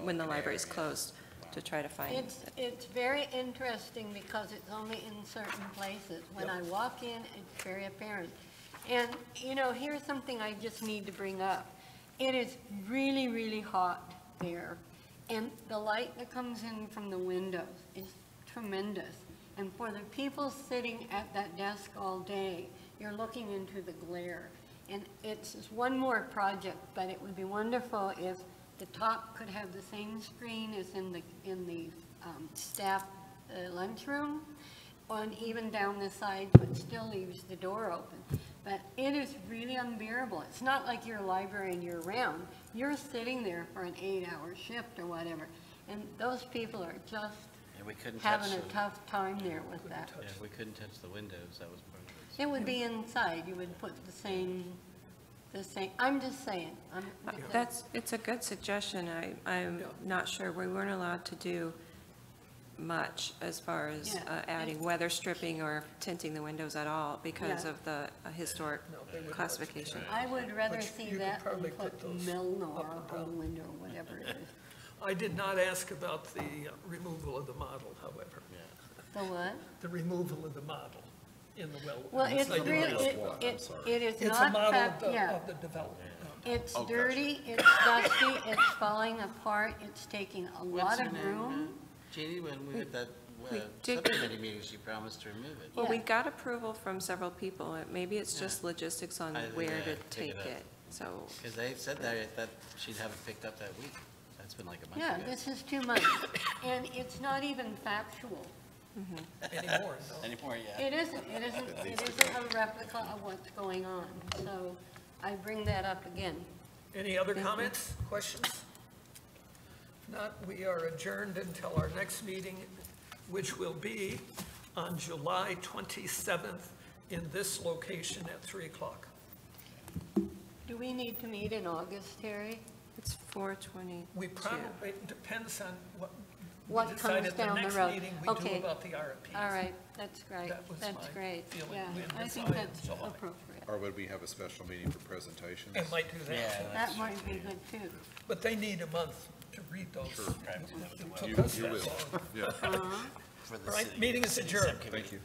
when the library's closed, to try to find. It's very interesting because it's only in certain places. When Yep. I walk in, it's very apparent. And, you know, here's something I just need to bring up. It is really, really hot there, and the light that comes in from the windows is tremendous. And for the people sitting at that desk all day, you're looking into the glare. And it's just one more project, but it would be wonderful if the top could have the same screen as in the staff lunchroom, and even down the sides, but still leaves the door open. But it is really unbearable. It's not like you're a librarian year-round. You're sitting there for an 8-hour shift or whatever, and those people are just And we couldn't touch having a them. tough time there with that. Yeah, we couldn't touch the windows, that was part of it. It would be inside. You would put the same, I'm just saying. It's a good suggestion. I'm not sure, we weren't allowed to do much as far as Yeah. adding weather stripping or tinting the windows at all because Yeah. of the historic No, they wouldn't let you do classification. that. I would rather But you see could that than probably put put those Milnor up and on the down. window or whatever it is. I did not ask about the removal of the model, however. The what? The removal of the model in the well. Well, it's I didn't really, ask. it is It's a not, model fact- of yeah. the development. It's Oh, gotcha. dirty, it's dusty, it's falling apart, it's taking a What's lot her of name? room. Jeannie, when we had that we did- subcommittee meeting, she promised to remove it. Well, Yeah. we got approval from several people. Maybe it's just logistics on where yeah, to take take it up. it, so. Because they said that she'd have it picked up that week. That's been like a month Yeah, ago. this is too much. And it's not even factual. Anymore, no. Anymore, yeah. It isn't a replica of what's going on. So I bring that up again. Any other comments, questions? If not, we are adjourned until our next meeting, which will be on July 27th in this location at 3 o'clock. Do we need to meet in August, Terry? It's 4/22. We probably, it depends on what What we decide comes at the down the next road. meeting we do Okay. about the RFPs. All right, that's great. That was That's my great. feeling. Yeah, We I think decided that's July. appropriate. Or would we have a special meeting for presentations? It might do that, Yeah. That might be good too. but they need a month to read those. It You took us you that will, long. yeah. For the All right, city- meeting is city adjourned. subcommittee. Thank you.